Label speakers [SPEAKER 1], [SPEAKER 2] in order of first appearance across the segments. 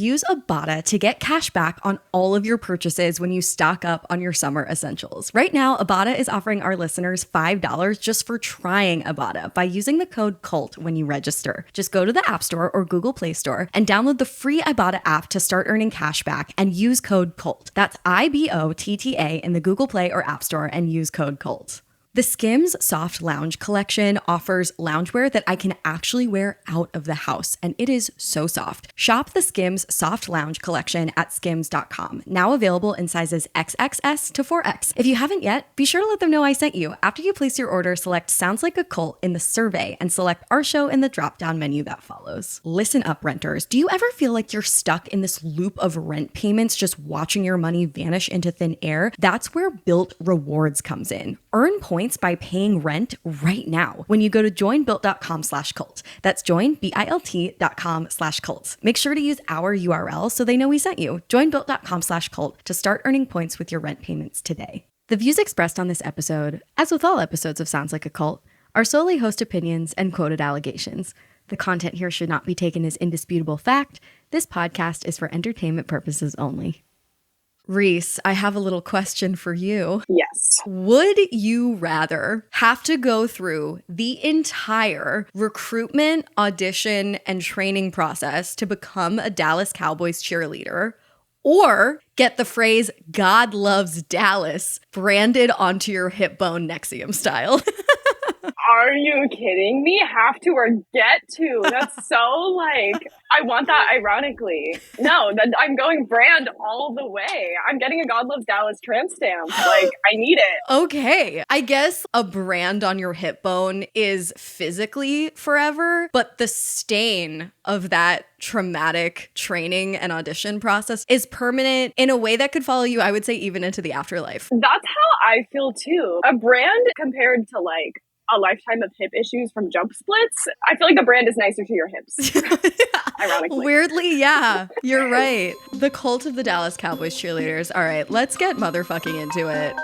[SPEAKER 1] Use Ibotta to get cash back on all of your purchases when you stock up on your summer essentials. Right now, Ibotta is offering our listeners $5 just for trying Ibotta by using the code CULT when you register. Just go to the App Store or Google Play Store and download the free Ibotta app to start earning cash back and use code CULT. That's IBOTTA in the Google Play or App Store and use code CULT. The Skims Soft Lounge collection offers loungewear that I can actually wear out of the house, and it is so soft. Shop the Skims Soft Lounge collection at skims.com, now available in sizes XXS to 4X. If you haven't yet, be sure to let them know I sent you. After you place your order, select Sounds Like a Cult in the survey and select our show in the drop-down menu that follows. Listen up, renters. Do you ever feel like you're stuck in this loop of rent payments, just watching your money vanish into thin air? That's where Built Rewards comes in. Earn points by paying rent right now when you go to joinbuilt.com/cult. That's joinbilt.com/cult. Make sure to use our URL so they know we sent you. Joinbuilt.com/cult to start earning points with your rent payments today. The views expressed on this episode, as with all episodes of Sounds Like a Cult, are solely host opinions and quoted allegations. The content here should not be taken as indisputable fact. This podcast is for entertainment purposes only. Reese, I have a little question for you.
[SPEAKER 2] Yes.
[SPEAKER 1] Would you rather have to go through the entire recruitment, audition, and training process to become a Dallas Cowboys cheerleader, or get the phrase "God loves Dallas" branded onto your hip bone Nexium style?
[SPEAKER 2] Are you kidding me? Have to or get to? That's so I want that ironically. No, I'm going brand all the way. I'm getting a God Loves Dallas tramp stamp. I need it.
[SPEAKER 1] Okay. I guess a brand on your hip bone is physically forever, but the stain of that traumatic training and audition process is permanent in a way that could follow you, I would say, even into the afterlife.
[SPEAKER 2] That's how I feel too. A brand compared to a lifetime of hip issues from jump splits, I feel like the brand is nicer to your hips. Ironically.
[SPEAKER 1] Weirdly, yeah. You're right. The cult of the Dallas Cowboys cheerleaders. All right, let's get motherfucking into it.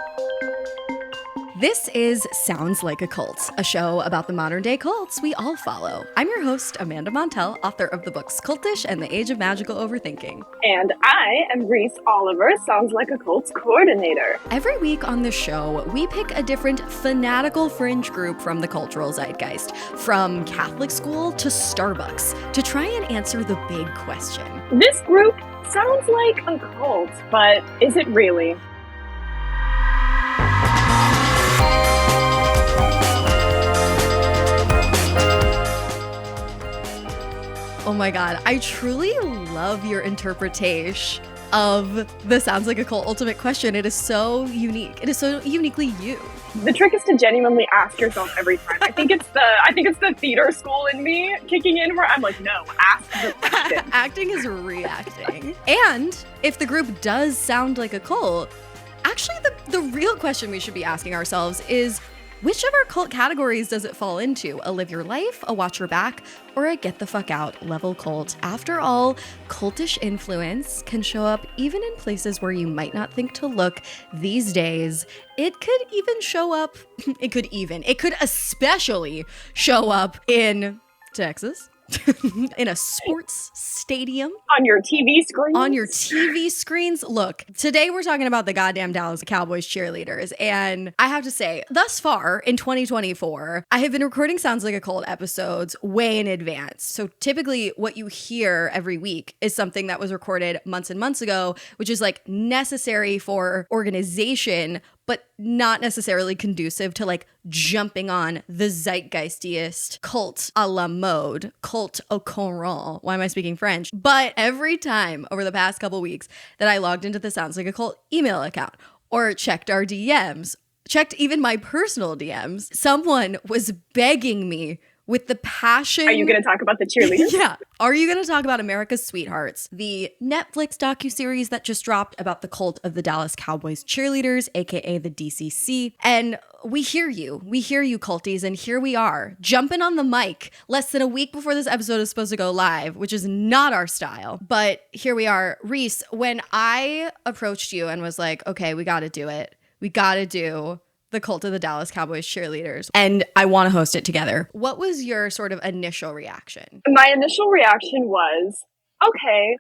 [SPEAKER 1] This is Sounds Like a Cult, a show about the modern day cults we all follow. I'm your host, Amanda Montel, author of the books Cultish and The Age of Magical Overthinking.
[SPEAKER 2] And I am Reese Oliver, Sounds Like a Cult's coordinator.
[SPEAKER 1] Every week on the show, we pick a different fanatical fringe group from the cultural zeitgeist, from Catholic school to Starbucks, to try and answer the big question.
[SPEAKER 2] This group sounds like a cult, but is it really?
[SPEAKER 1] Oh my God, I truly love your interpretation of the Sounds Like a Cult ultimate question. It is so unique. It is so uniquely you.
[SPEAKER 2] The trick is to genuinely ask yourself every time. I think it's the theater school in me kicking in where I'm like, no, ask the question.
[SPEAKER 1] Acting is reacting. And if the group does sound like a cult, actually the real question we should be asking ourselves is, which of our cult categories does it fall into? A live your life, a watch your back, or a get the fuck out level cult? After all, cultish influence can show up even in places where you might not think to look these days. It could even show up, it could especially show up in Texas. In a sports stadium.
[SPEAKER 2] On your TV screens.
[SPEAKER 1] On your TV screens. Look, today we're talking about the goddamn Dallas Cowboys cheerleaders. And I have to say, thus far in 2024, I have been recording Sounds Like a Cult episodes way in advance. So typically what you hear every week is something that was recorded months and months ago, which is necessary for organization, but not necessarily conducive to jumping on the zeitgeistiest cult a la mode, cult au courant. Why am I speaking French? But every time over the past couple weeks that I logged into the Sounds Like a Cult email account or checked our DMs, checked even my personal DMs, someone was begging me with the passion.
[SPEAKER 2] Are you going to talk about the cheerleaders?
[SPEAKER 1] Yeah. Are you going to talk about America's Sweethearts, the Netflix docuseries that just dropped about the cult of the Dallas Cowboys Cheerleaders, aka the DCC? And we hear you, culties, and here we are, jumping on the mic less than a week before this episode is supposed to go live, which is not our style. But here we are. Reese, when I approached you and was like, okay, we got to do it. We got to do the cult of the Dallas Cowboys Cheerleaders, and I want to host it together. What was your sort of initial reaction?
[SPEAKER 2] My initial reaction was, okay,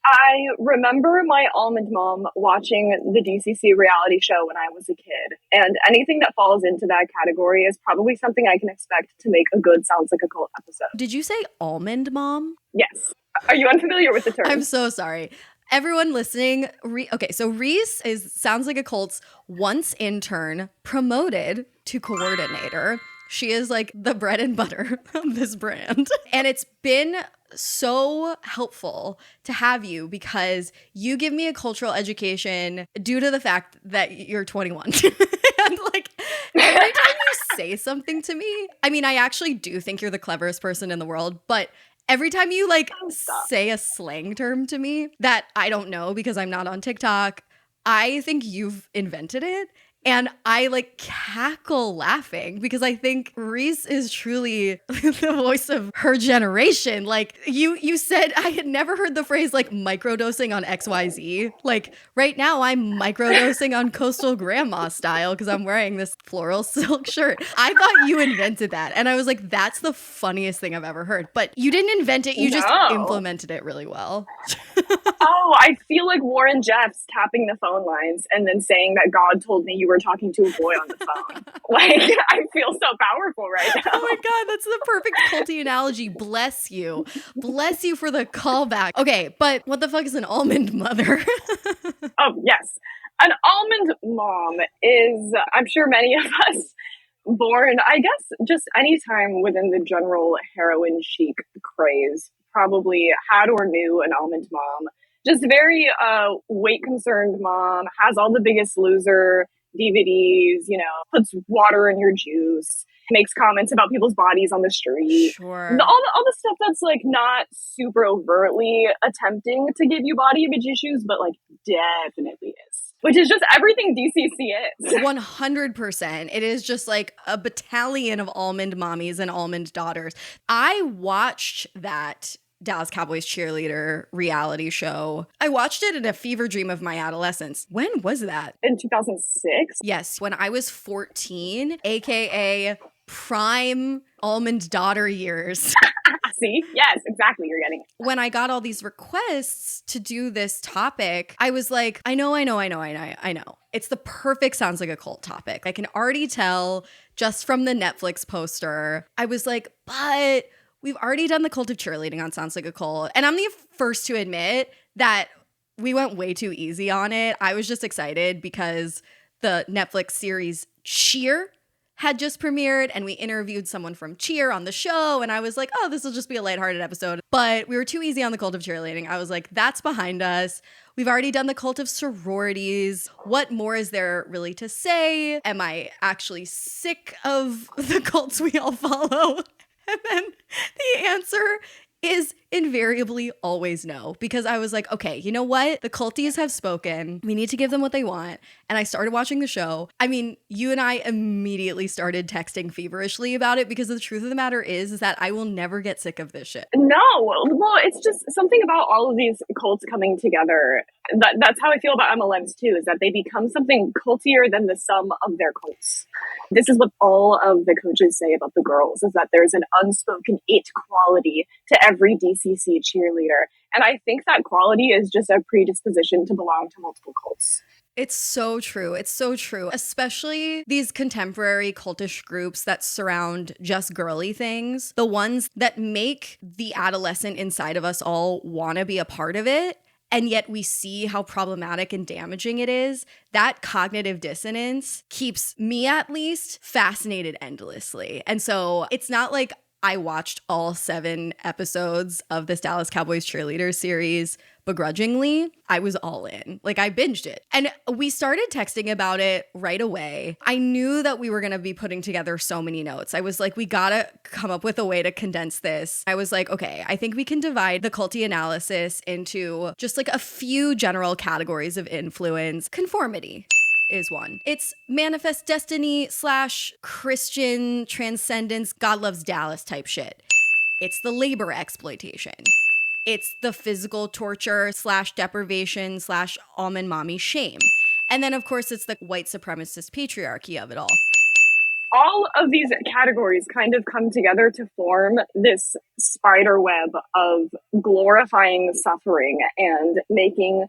[SPEAKER 2] I remember my almond mom watching the DCC reality show when I was a kid, and anything that falls into that category is probably something I can expect to make a good Sounds Like a Cult episode.
[SPEAKER 1] Did you say almond mom?
[SPEAKER 2] Yes. Are you unfamiliar with the term?
[SPEAKER 1] I'm so sorry. Everyone listening, okay, so Reese is Sounds Like a Cult's once intern promoted to coordinator. She is like the bread and butter of this brand. And it's been so helpful to have you because you give me a cultural education due to the fact that you're 21. And like every time you say something to me, I mean, I actually do think you're the cleverest person in the world, but every time you like say a slang term to me that I don't know because I'm not on TikTok, I think you've invented it. And I like cackle laughing because I think Reese is truly the voice of her generation. Like you said, I had never heard the phrase like microdosing on XYZ. Like right now I'm microdosing on coastal grandma style because I'm wearing this floral silk shirt. I thought you invented that. And I was like, that's the funniest thing I've ever heard. But you didn't invent it. You just implemented it really well.
[SPEAKER 2] Oh, I feel like Warren Jeffs tapping the phone lines and then saying that God told me you were talking to a boy on the phone. Like, I feel so powerful right now.
[SPEAKER 1] Oh my God, that's the perfect culty analogy. Bless you. Bless you for the callback. Okay, but what the fuck is an almond mother?
[SPEAKER 2] Oh, yes. An almond mom is, I'm sure many of us born, I guess, just any time within the general heroin chic craze, probably had or knew an almond mom. Just very weight concerned mom, has all the Biggest Loser DVDs, you know, puts water in your juice, makes comments about people's bodies on the street.
[SPEAKER 1] Sure.
[SPEAKER 2] All the stuff that's like not super overtly attempting to give you body image issues, but like definitely is. Which is just everything DCC is.
[SPEAKER 1] 100%. It is just like a battalion of almond mommies and almond daughters. I watched that Dallas Cowboys Cheerleader reality show. I watched it in a fever dream of my adolescence. When was that?
[SPEAKER 2] In 2006?
[SPEAKER 1] Yes, when I was 14, aka prime almond daughter years.
[SPEAKER 2] See? Yes, exactly. You're getting it.
[SPEAKER 1] When I got all these requests to do this topic, I was like, I know. It's the perfect Sounds Like a Cult topic. I can already tell just from the Netflix poster. I was like, but we've already done the cult of cheerleading on Sounds Like a Cult. And I'm the first to admit that we went way too easy on it. I was just excited because the Netflix series Cheer had just premiered and we interviewed someone from Cheer on the show. And I was like, oh, this will just be a lighthearted episode. But we were too easy on the cult of cheerleading. I was like, that's behind us. We've already done the cult of sororities. What more is there really to say? Am I actually sick of the cults we all follow? And then the answer is invariably always no, because I was like, okay, you know what? The culties have spoken. We need to give them what they want. And I started watching the show. I mean, you and I immediately started texting feverishly about it because the truth of the matter is that I will never get sick of this shit.
[SPEAKER 2] No, well, it's just something about all of these cults coming together. That's how I feel about MLMs too, is that they become something cultier than the sum of their cults. This is what all of the coaches say about the girls, is that there's an unspoken it quality to every DCC cheerleader. And I think that quality is just a predisposition to belong to multiple cults.
[SPEAKER 1] It's so true. It's so true. Especially these contemporary cultish groups that surround just girly things. The ones that make the adolescent inside of us all want to be a part of it. And yet we see how problematic and damaging it is. That cognitive dissonance keeps me, at least, fascinated endlessly. And so it's not like I watched all 7 episodes of this Dallas Cowboys Cheerleaders series begrudgingly. I was all in. Like, I binged it. And we started texting about it right away. I knew that we were going to be putting together so many notes. I was like, we got to come up with a way to condense this. I was like, okay, I think we can divide the culty analysis into just like a few general categories of influence. Conformity is one. It's manifest destiny / Christian transcendence, God loves Dallas type shit. It's the labor exploitation. It's the physical torture / deprivation / almond mommy shame. And then, of course, it's the white supremacist patriarchy of it all.
[SPEAKER 2] all of these categories kind of come together to form this spider web of glorifying suffering and making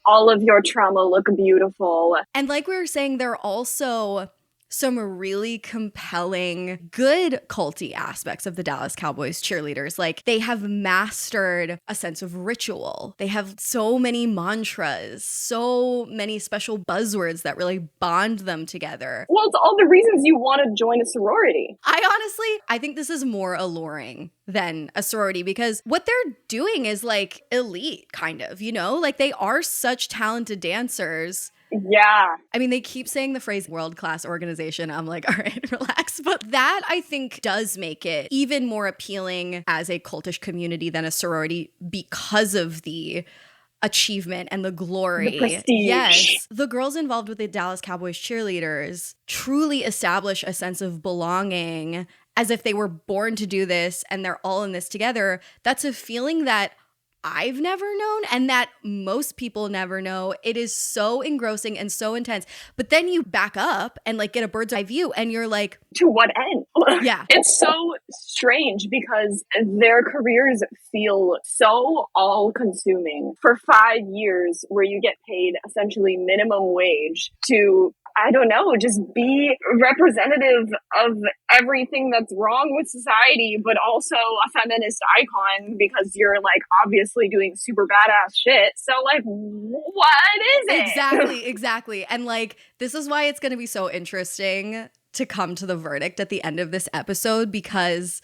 [SPEAKER 2] all of your trauma look beautiful.
[SPEAKER 1] And like we were saying, there are also some really compelling, good culty aspects of the Dallas Cowboys cheerleaders. Like, they have mastered a sense of ritual. They have so many mantras, so many special buzzwords that really bond them together.
[SPEAKER 2] Well, it's all the reasons you want to join a sorority.
[SPEAKER 1] I think this is more alluring than a sorority because what they're doing is like elite, kind of, you know? Like, they are such talented dancers.
[SPEAKER 2] Yeah.
[SPEAKER 1] I mean, they keep saying the phrase world-class organization. I'm like, all right, relax. But that, I think, does make it even more appealing as a cultish community than a sorority because of the achievement and the glory.
[SPEAKER 2] The prestige.
[SPEAKER 1] Yes. The girls involved with the Dallas Cowboys cheerleaders truly establish a sense of belonging as if they were born to do this and they're all in this together. That's a feeling that I've never known and that most people never know. It is so engrossing and so intense. But then you back up and like get a bird's eye view and you're like,
[SPEAKER 2] to what end?
[SPEAKER 1] Yeah.
[SPEAKER 2] It's so strange because their careers feel so all-consuming. For 5 years where you get paid essentially minimum wage to, I don't know, just be representative of everything that's wrong with society, but also a feminist icon because you're like obviously doing super badass shit. So like, what is it?
[SPEAKER 1] Exactly. And like, this is why it's going to be so interesting to come to the verdict at the end of this episode, because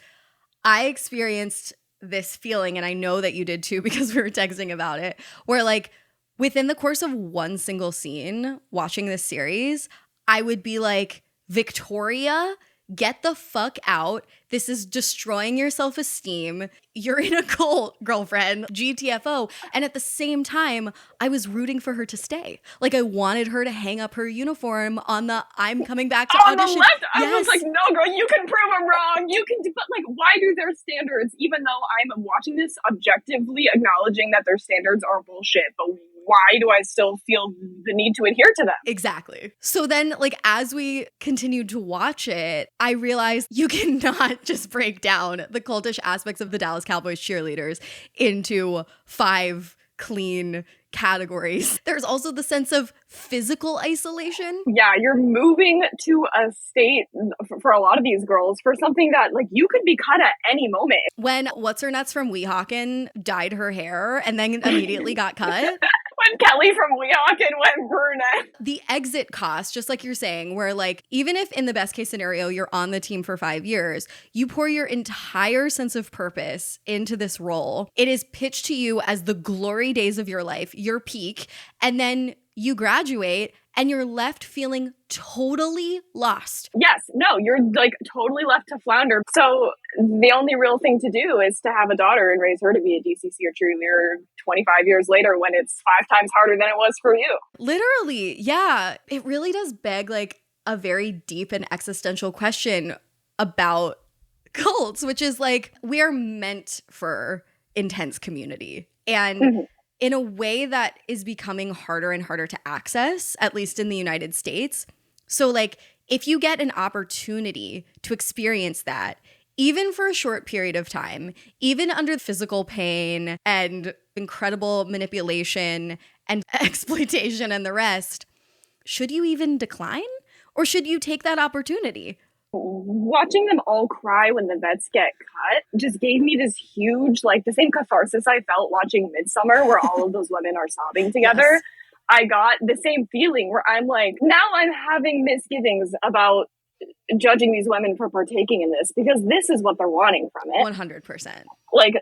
[SPEAKER 1] I experienced this feeling, and I know that you did too because we were texting about it, where like within the course of one single scene watching this series, I would be like, Victoria, get the fuck out. This is destroying your self-esteem. You're in a cult, girlfriend, GTFO. And at the same time, I was rooting for her to stay. Like, I wanted her to hang up her uniform on the I'm coming back to audition.
[SPEAKER 2] On the left, I was like, no, girl, you can prove I'm wrong. You can do, but like, why do their standards, even though I'm watching this objectively acknowledging that their standards are bullshit, but why do I still feel the need to adhere to them?
[SPEAKER 1] Exactly. So then, like, as we continued to watch it, I realized you cannot just break down the cultish aspects of the Dallas Cowboys cheerleaders into 5 clean categories. There's also the sense of physical isolation.
[SPEAKER 2] Yeah, you're moving to a state for a lot of these girls for something that like you could be cut at any moment.
[SPEAKER 1] When what's-her-nuts from Weehawken dyed her hair and then immediately got cut.
[SPEAKER 2] When Kelli from Weehawken went brunette.
[SPEAKER 1] The exit cost, just like you're saying, where like, even if in the best case scenario, you're on the team for 5 years, you pour your entire sense of purpose into this role. It is pitched to you as the glory days of your life, your peak, and then you graduate and you're left feeling totally lost.
[SPEAKER 2] Yes, no, you're like totally left to flounder. So the only real thing to do is to have a daughter and raise her to be a DCC or cheerleader 25 years later when it's 5 times harder than it was for you.
[SPEAKER 1] Literally, yeah. It really does beg like a very deep and existential question about cults, which is like, we are meant for intense community. And in a way that is becoming harder and harder to access, at least in the United States. So like, if you get an opportunity to experience that, even for a short period of time, even under physical pain and incredible manipulation and exploitation and the rest, should you even decline? Or should you take that opportunity?
[SPEAKER 2] Watching them all cry when the vets get cut just gave me this huge, like the same catharsis I felt watching Midsummer where all of those women are sobbing together. Yes. I got the same feeling where I'm like, now I'm having misgivings about judging these women for partaking in this because this is what they're wanting from it.
[SPEAKER 1] 100%.
[SPEAKER 2] Like,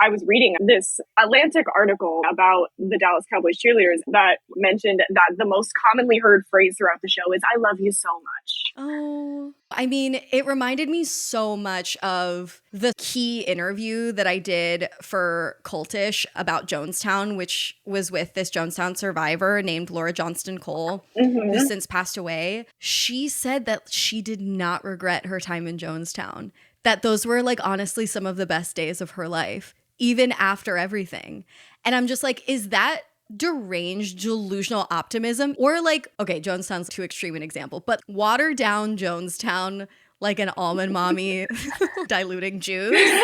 [SPEAKER 2] I was reading this Atlantic article about the Dallas Cowboys cheerleaders that mentioned that the most commonly heard phrase throughout the show is, I love you so much.
[SPEAKER 1] Oh, I mean, it reminded me so much of the key interview that I did for Cultish about Jonestown, which was with this Jonestown survivor named Laura Johnston Cole, who's since passed away. She said that she did not regret her time in Jonestown, that those were like honestly some of the best days of her life, even after everything. And I'm just like, is that deranged, delusional optimism? Or like, okay, Jonestown's too extreme an example, but water down Jonestown like an almond mommy diluting juice?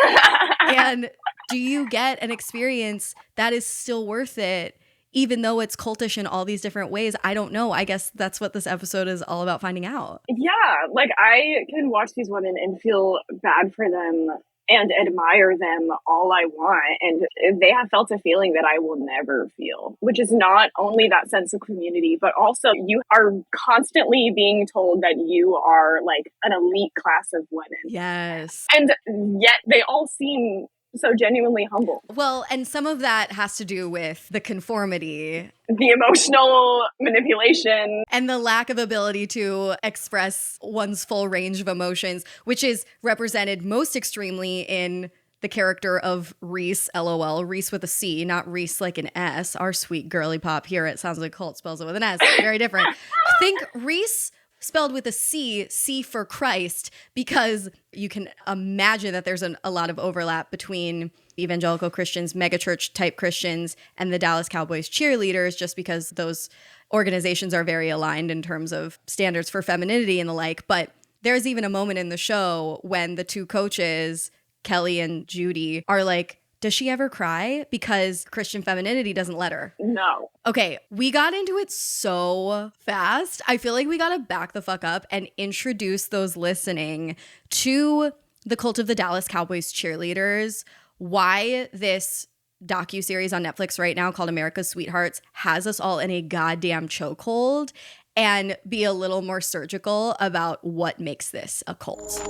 [SPEAKER 1] And do you get an experience that is still worth it, even though it's cultish in all these different ways? I don't know. I guess that's what this episode is all about finding out.
[SPEAKER 2] Yeah, like I can watch these women and feel bad for them and admire them all I want. And they have felt a feeling that I will never feel, which is not only that sense of community, but also you are constantly being told that you are like an elite class of women.
[SPEAKER 1] Yes.
[SPEAKER 2] And yet they all seem so genuinely humble.
[SPEAKER 1] Well, and some of that has to do with the conformity,
[SPEAKER 2] the emotional manipulation,
[SPEAKER 1] and the lack of ability to express one's full range of emotions, which is represented most extremely in the character of Reese, LOL, Reese with a C, not Reese like an S. Our sweet girly pop here, it sounds like Colt spells it with an S. Very different. Think Reese spelled with a C, C for Christ, because you can imagine that there's a lot of overlap between evangelical Christians, megachurch type Christians, and the Dallas Cowboys Cheerleaders, just because those organizations are very aligned in terms of standards for femininity and the like. But there's even a moment in the show when the two coaches, Kelli and Judy, are like, does she ever cry? Because Christian femininity doesn't let her.
[SPEAKER 2] No.
[SPEAKER 1] Okay, we got into it so fast. I feel like we gotta back the fuck up and introduce those listening to the cult of the Dallas Cowboys Cheerleaders, why this docuseries on Netflix right now called America's Sweethearts has us all in a goddamn chokehold, and be a little more surgical about what makes this a cult.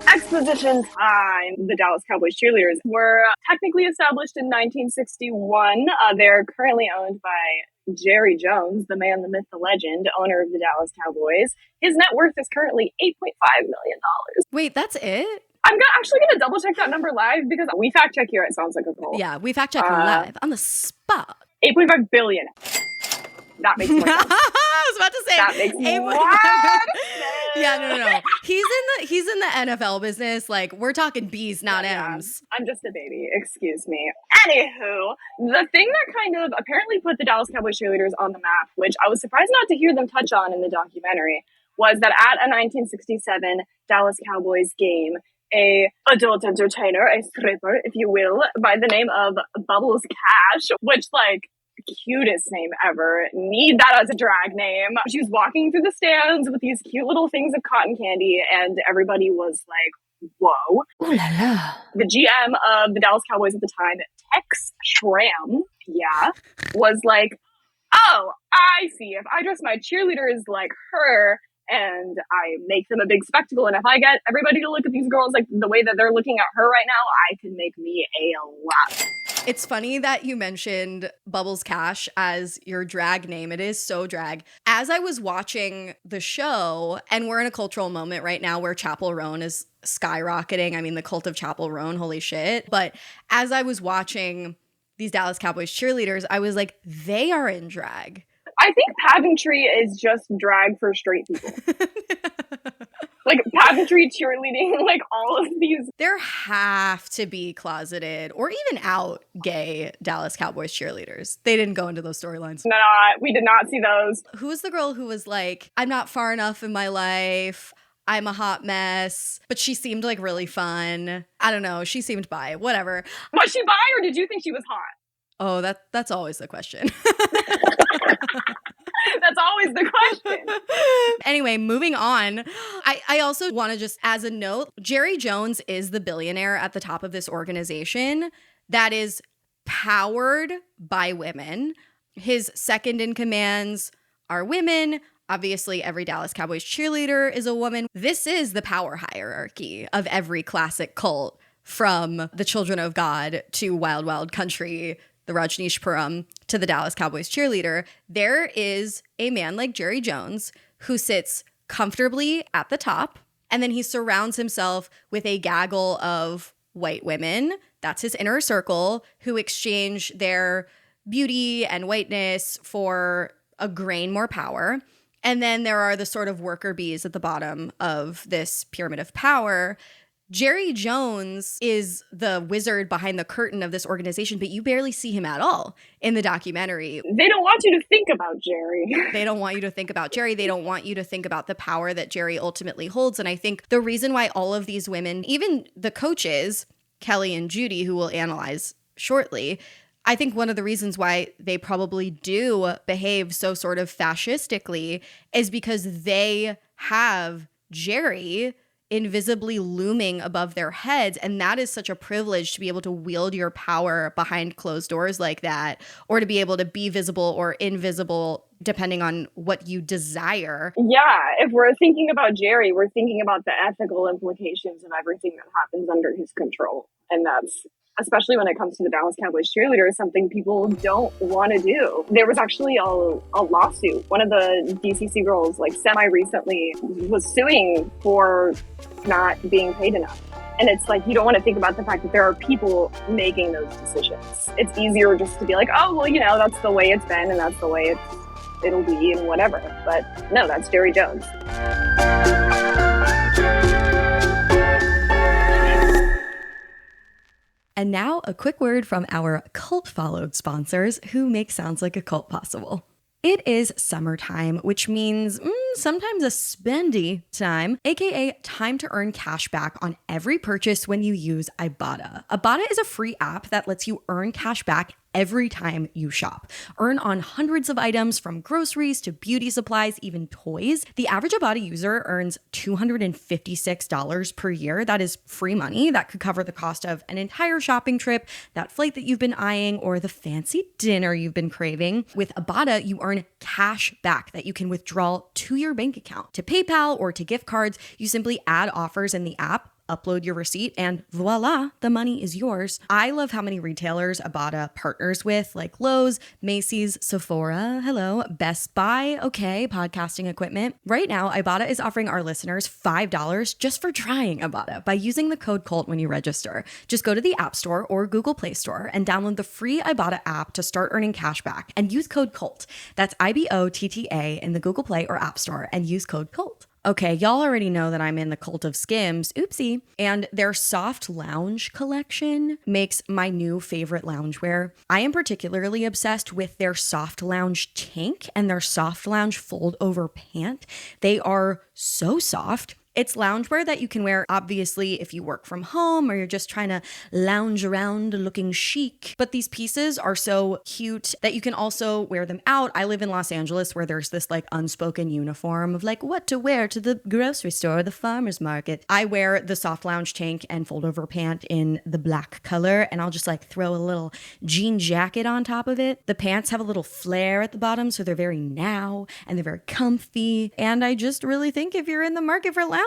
[SPEAKER 2] Exposition time. The Dallas Cowboys Cheerleaders were technically established in 1961. They're currently owned by Jerry Jones, the man, the myth, the legend, owner of the Dallas Cowboys. His net worth is currently $8.5 million.
[SPEAKER 1] Wait, that's it?
[SPEAKER 2] I'm actually going to double check that number live because we fact check here. It sounds like a cult.
[SPEAKER 1] Yeah, we fact check live on the spot.
[SPEAKER 2] 8.5 billion. That makes more sense.
[SPEAKER 1] I was about to say
[SPEAKER 2] that makes more sense.
[SPEAKER 1] Yeah, no. He's in the NFL business. Like, we're talking B's, not M's.
[SPEAKER 2] I'm just a baby. Excuse me. Anywho, the thing that kind of apparently put the Dallas Cowboys Cheerleaders on the map, which I was surprised not to hear them touch on in the documentary, was that at a 1967 Dallas Cowboys game, a adult entertainer, a stripper, if you will, by the name of Bubbles Cash, which, like, cutest name ever. Need that as a drag name. She was walking through the stands with these cute little things of cotton candy, and everybody was like, whoa.
[SPEAKER 1] Ooh la la.
[SPEAKER 2] The GM of the Dallas Cowboys at the time, Tex Schramm, was like, oh, I see. If I dress my cheerleaders like her and I make them a big spectacle, and if I get everybody to look at these girls like the way that they're looking at her right now, I can make me a lot.
[SPEAKER 1] It's funny that you mentioned Bubbles Cash as your drag name. It is so drag. As I was watching the show, and we're in a cultural moment right now where Chapel Roan is skyrocketing. I mean, the cult of Chapel Roan, holy shit. But as I was watching these Dallas Cowboys Cheerleaders, I was like, they are in drag.
[SPEAKER 2] I think pageantry is just drag for straight people. Like pageantry, cheerleading, like all of these.
[SPEAKER 1] There have to be closeted or even out gay Dallas Cowboys cheerleaders. They didn't go into those storylines.
[SPEAKER 2] No, we did not see those.
[SPEAKER 1] Who was the girl who was like, I'm not far enough in my life, I'm a hot mess, but she seemed like really fun. I don't know. She seemed bi. Whatever.
[SPEAKER 2] Was she bi or did you think she was hot?
[SPEAKER 1] Oh, that's always the question.
[SPEAKER 2] That's always the question.
[SPEAKER 1] Anyway, moving on. I also want to just, as a note, Jerry Jones is the billionaire at the top of this organization that is powered by women. His second in commands are women. Obviously, every Dallas Cowboys cheerleader is a woman. This is the power hierarchy of every classic cult, from the Children of God to Wild Wild Country, the Rajneeshpuram, to the Dallas Cowboys cheerleader. There is a man like Jerry Jones who sits comfortably at the top, and then he surrounds himself with a gaggle of white women. That's his inner circle, who exchange their beauty and whiteness for a grain more power. And then there are the sort of worker bees at the bottom of this pyramid of power Jerry Jones is the wizard behind the curtain of this organization, but you barely see him at all in the documentary.
[SPEAKER 2] They don't want you to think about Jerry.
[SPEAKER 1] They don't want you to think about Jerry. They don't want you to think about the power that Jerry ultimately holds. And I think the reason why all of these women, even the coaches, Kelli and Judy, who we'll analyze shortly, I think one of the reasons why they probably do behave so sort of fascistically is because they have Jerry invisibly looming above their heads. And that is such a privilege to be able to wield your power behind closed doors like that, or to be able to be visible or invisible depending on what you desire.
[SPEAKER 2] Yeah, if we're thinking about Jerry, we're thinking about the ethical implications of everything that happens under his control. And that's, especially when it comes to the Dallas Cowboys Cheerleaders, something people don't want to do. There was actually a lawsuit. One of the DCC girls, like semi-recently, was suing for not being paid enough. And it's like, you don't want to think about the fact that there are people making those decisions. It's easier just to be like, oh, well, that's the way it's been and that's the way it'll be and whatever. But no, that's Jerry Jones.
[SPEAKER 1] And now a quick word from our cult followed sponsors who make Sounds Like a Cult possible. It is summertime, which means sometimes a spendy time, aka time to earn cash back on every purchase when you use Ibotta. Ibotta is a free app that lets you earn cash back every time you shop. Earn on hundreds of items from groceries to beauty supplies, even toys. The average Ibotta user earns $256 per year. That is free money that could cover the cost of an entire shopping trip, that flight that you've been eyeing, or the fancy dinner you've been craving. With Ibotta, you earn cash back that you can withdraw to your bank account. To PayPal or to gift cards, you simply add offers in the app, upload your receipt, and voila, the money is yours. I love how many retailers Ibotta partners with, like Lowe's, Macy's, Sephora, hello, Best Buy, okay, podcasting equipment. Right now, Ibotta is offering our listeners $5 just for trying Ibotta by using the code CULT when you register. Just go to the App Store or Google Play Store and download the free Ibotta app to start earning cash back and use code CULT. That's IBOTTA in the Google Play or App Store and use code CULT. Okay, y'all already know that I'm in the cult of Skims, oopsie, and their soft lounge collection makes my new favorite loungewear. I am particularly obsessed with their soft lounge tank and their soft lounge fold over pant. They are so soft. It's loungewear that you can wear, obviously, if you work from home or you're just trying to lounge around looking chic. But these pieces are so cute that you can also wear them out. I live in Los Angeles where there's this like unspoken uniform of like what to wear to the grocery store or the farmer's market. I wear the soft lounge tank and fold over pant in the black color, and I'll just like throw a little jean jacket on top of it. The pants have a little flare at the bottom, so they're very now and they're very comfy. And I just really think if you're in the market for loungewear,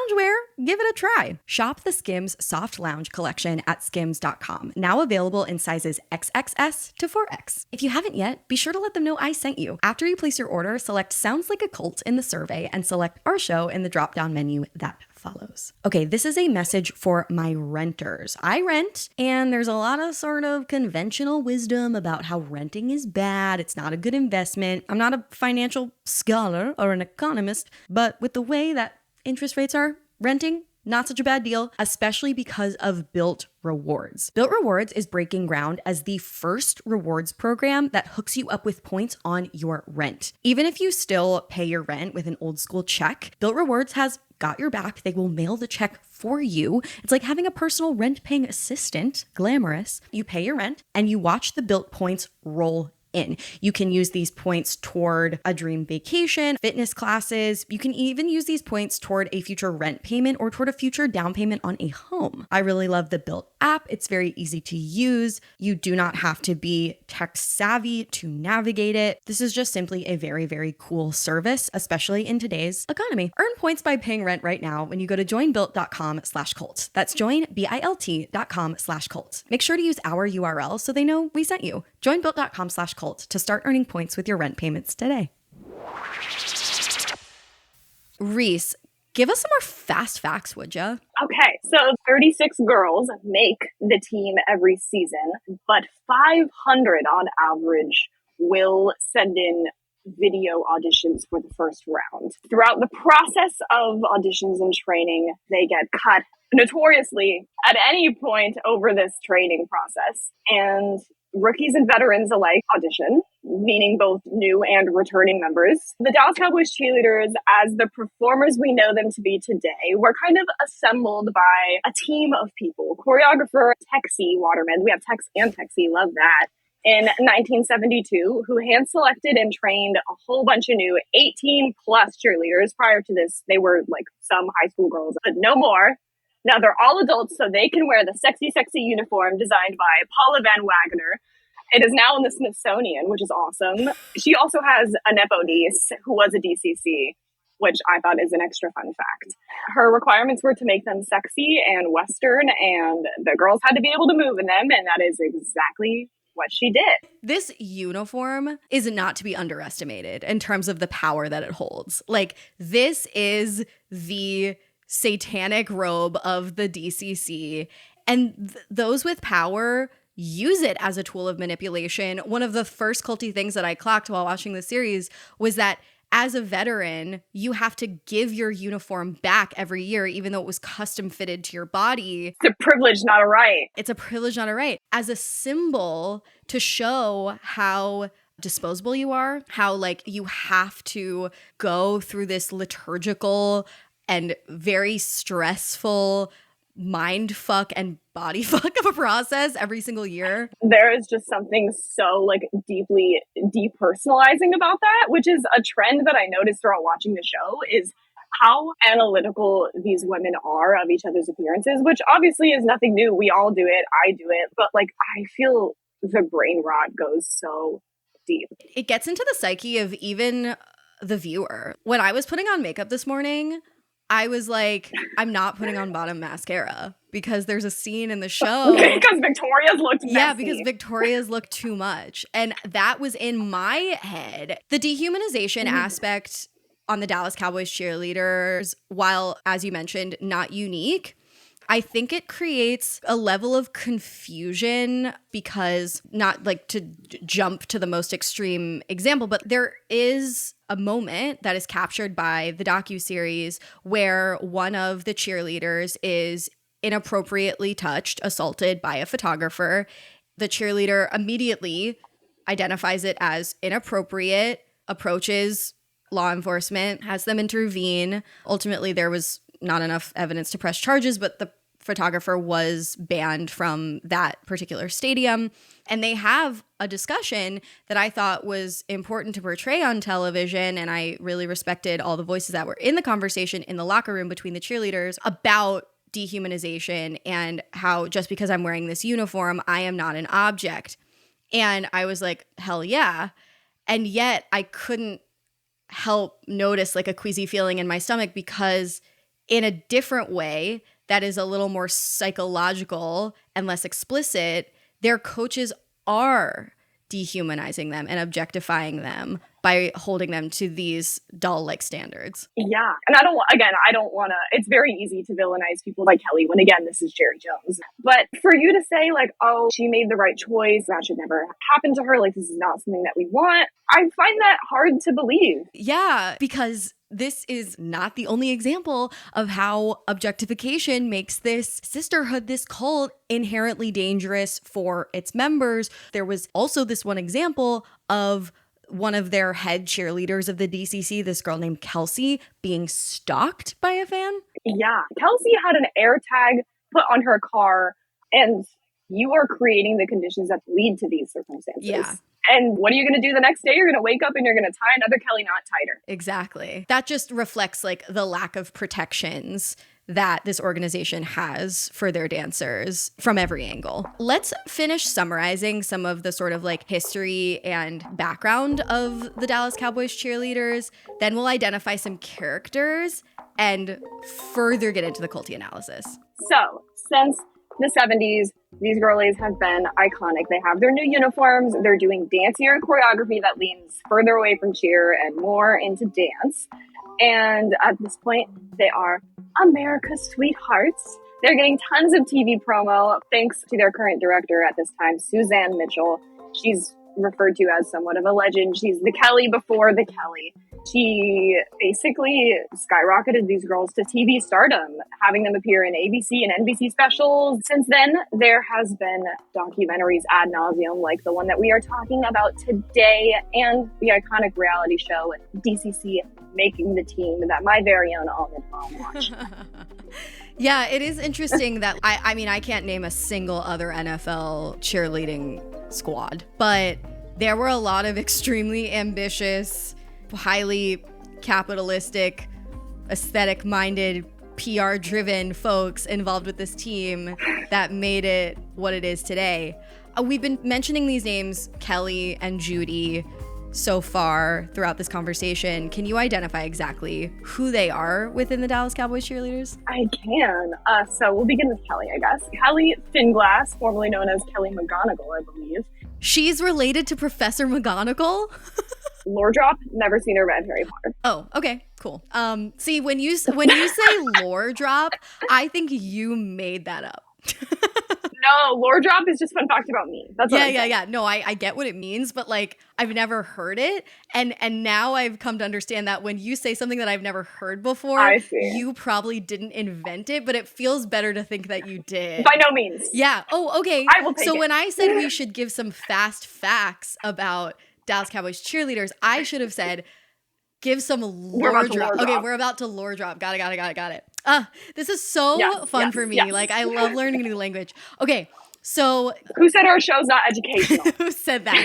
[SPEAKER 1] give it a try. Shop the Skims Soft Lounge collection at skims.com. Now available in sizes XXS to 4X. If you haven't yet, be sure to let them know I sent you. After you place your order, select Sounds Like a Cult in the survey and select our show in the drop-down menu that follows. Okay, this is a message for my renters. I rent, and there's a lot of sort of conventional wisdom about how renting is bad. It's not a good investment. I'm not a financial scholar or an economist, but with the way that interest rates are, renting, not such a bad deal, especially because of Built Rewards. Built Rewards is breaking ground as the first rewards program that hooks you up with points on your rent. Even if you still pay your rent with an old school check, Built Rewards has got your back. They will mail the check for you. It's like having a personal rent-paying assistant, glamorous. You pay your rent and you watch the Built points roll in. You can use these points toward a dream vacation, fitness classes. You can even use these points toward a future rent payment or toward a future down payment on a home. I really love the Built app. It's very easy to use. You do not have to be tech savvy to navigate it. This is just simply a very, very cool service, especially in today's economy. Earn points by paying rent right now when you go to joinbuilt.com/cult. That's joinbilt.com/cult. Make sure to use our URL so they know we sent you. Joinbuilt.com/cult to start earning points with your rent payments today. Reese, give us some more fast facts, would ya?
[SPEAKER 2] Okay, so 36 girls make the team every season, but 500 on average will send in video auditions for the first round. Throughout the process of auditions and training, they get cut notoriously at any point over this training process. And rookies and veterans alike audition, meaning both new and returning members. The Dallas Cowboys Cheerleaders, as the performers we know them to be today, were kind of assembled by a team of people. Choreographer Texie Waterman, we have Tex and Texie, love that, in 1972, who hand-selected and trained a whole bunch of new 18-plus cheerleaders. Prior to this, they were like some high school girls, but no more. Now they're all adults, so they can wear the sexy, sexy uniform designed by Paula Van Wagner. It is now in the Smithsonian, which is awesome. She also has a Nepo niece who was a DCC, which I thought is an extra fun fact. Her requirements were to make them sexy and Western, and the girls had to be able to move in them, and that is exactly what she did.
[SPEAKER 1] This uniform is not to be underestimated in terms of the power that it holds. Like, this is the satanic robe of the DCC, and those with power use it as a tool of manipulation. One of the first culty things that I clocked while watching the series was that as a veteran, you have to give your uniform back every year, even though it was custom fitted to your body.
[SPEAKER 2] It's a privilege, not a right.
[SPEAKER 1] It's a privilege, not a right. As a symbol to show how disposable you are, how like you have to go through this liturgical and very stressful mind fuck and body fuck of a process every single year.
[SPEAKER 2] There is just something so like deeply depersonalizing about that, which is a trend that I noticed throughout watching the show, is how analytical these women are of each other's appearances, which obviously is nothing new. We all do it. I do it. But like, I feel the brain rot goes so deep.
[SPEAKER 1] It gets into the psyche of even the viewer. When I was putting on makeup this morning, I was like, I'm not putting on bottom mascara because there's a scene in the show.
[SPEAKER 2] Because Victoria's looked messy.
[SPEAKER 1] Yeah, because Victoria's looked too much. And that was in my head. The dehumanization aspect on the Dallas Cowboys Cheerleaders, while, as you mentioned, not unique, I think it creates a level of confusion because, not like to jump to the most extreme example, but there is a moment that is captured by the docuseries where one of the cheerleaders is inappropriately touched, assaulted by a photographer. The cheerleader immediately identifies it as inappropriate, approaches law enforcement, has them intervene. Ultimately, there was not enough evidence to press charges, but the photographer was banned from that particular stadium. And they have a discussion that I thought was important to portray on television. And I really respected all the voices that were in the conversation in the locker room between the cheerleaders about dehumanization and how just because I'm wearing this uniform, I am not an object. And I was like, hell yeah. And yet I couldn't help notice like a queasy feeling in my stomach because in a different way that is a little more psychological and less explicit, their coaches are dehumanizing them and objectifying them by holding them to these doll-like standards.
[SPEAKER 2] Yeah. And I don't want to, it's very easy to villainize people like Kelli when, again, this is Jerry Jones. But for you to say like, oh, she made the right choice, that should never happen to her, like this is not something that we want, I find that hard to believe.
[SPEAKER 1] Yeah, because this is not the only example of how objectification makes this sisterhood, this cult, inherently dangerous for its members. There was also this one example of one of their head cheerleaders of the DCC, this girl named Kelli, being stalked by a fan.
[SPEAKER 2] Yeah. Kelli had an air tag put on her car, and you are creating the conditions that lead to these circumstances.
[SPEAKER 1] Yeah.
[SPEAKER 2] And what are you going to do the next day? You're going to wake up and you're going to tie another Kelli knot tighter.
[SPEAKER 1] Exactly. That just reflects like the lack of protections that this organization has for their dancers from every angle. Let's finish summarizing some of the sort of like history and background of the Dallas Cowboys Cheerleaders. Then we'll identify some characters and further get into the culty analysis.
[SPEAKER 2] So, since the 70s, these girlies have been iconic. They have their new uniforms. They're doing dancier choreography that leans further away from cheer and more into dance. And at this point, they are America's sweethearts. They're getting tons of TV promo thanks to their current director at this time, Suzanne Mitchell. She's referred to as somewhat of a legend. She's the Kelli before the Kelli. She basically skyrocketed these girls to TV stardom, having them appear in ABC and NBC specials. Since then, there has been documentaries ad nauseum, like the one that we are talking about today, and the iconic reality show DCC Making the Team that my very own Almond Mom watched.
[SPEAKER 1] Yeah, it is interesting that I mean, I can't name a single other NFL cheerleading squad, but there were a lot of extremely ambitious, highly capitalistic, aesthetic-minded, PR-driven folks involved with this team that made it what it is today. We've been mentioning these names, Kelli and Judy, so far throughout this conversation. Can you identify exactly who they are within the Dallas Cowboys Cheerleaders?
[SPEAKER 2] I can. So we'll begin with Kelli, I guess. Kelli Finglass, formerly known as Kelly McGonigal, I believe.
[SPEAKER 1] She's related to Professor McGonagall?
[SPEAKER 2] Lore drop, never seen her read Harry Potter.
[SPEAKER 1] Oh, okay, cool. See, when you say lore drop, I think you made that up.
[SPEAKER 2] No, lore drop is just fun fact about me. That's what
[SPEAKER 1] Yeah. No, I get what it means, but like I've never heard it, and now I've come to understand that when you say something that I've never heard before,
[SPEAKER 2] I see.
[SPEAKER 1] You probably didn't invent it, but it feels better to think that you did.
[SPEAKER 2] By no means.
[SPEAKER 1] Yeah. Oh, okay.
[SPEAKER 2] I will take it.
[SPEAKER 1] So when I said we should give some fast facts about Dallas Cowboys Cheerleaders, I should have said give some lore drop. Okay, we're about to lore drop. Got it. This is so fun for me.
[SPEAKER 2] Yes.
[SPEAKER 1] Like, I love learning a new language. Okay, so
[SPEAKER 2] who said our show's not educational?
[SPEAKER 1] Who said that?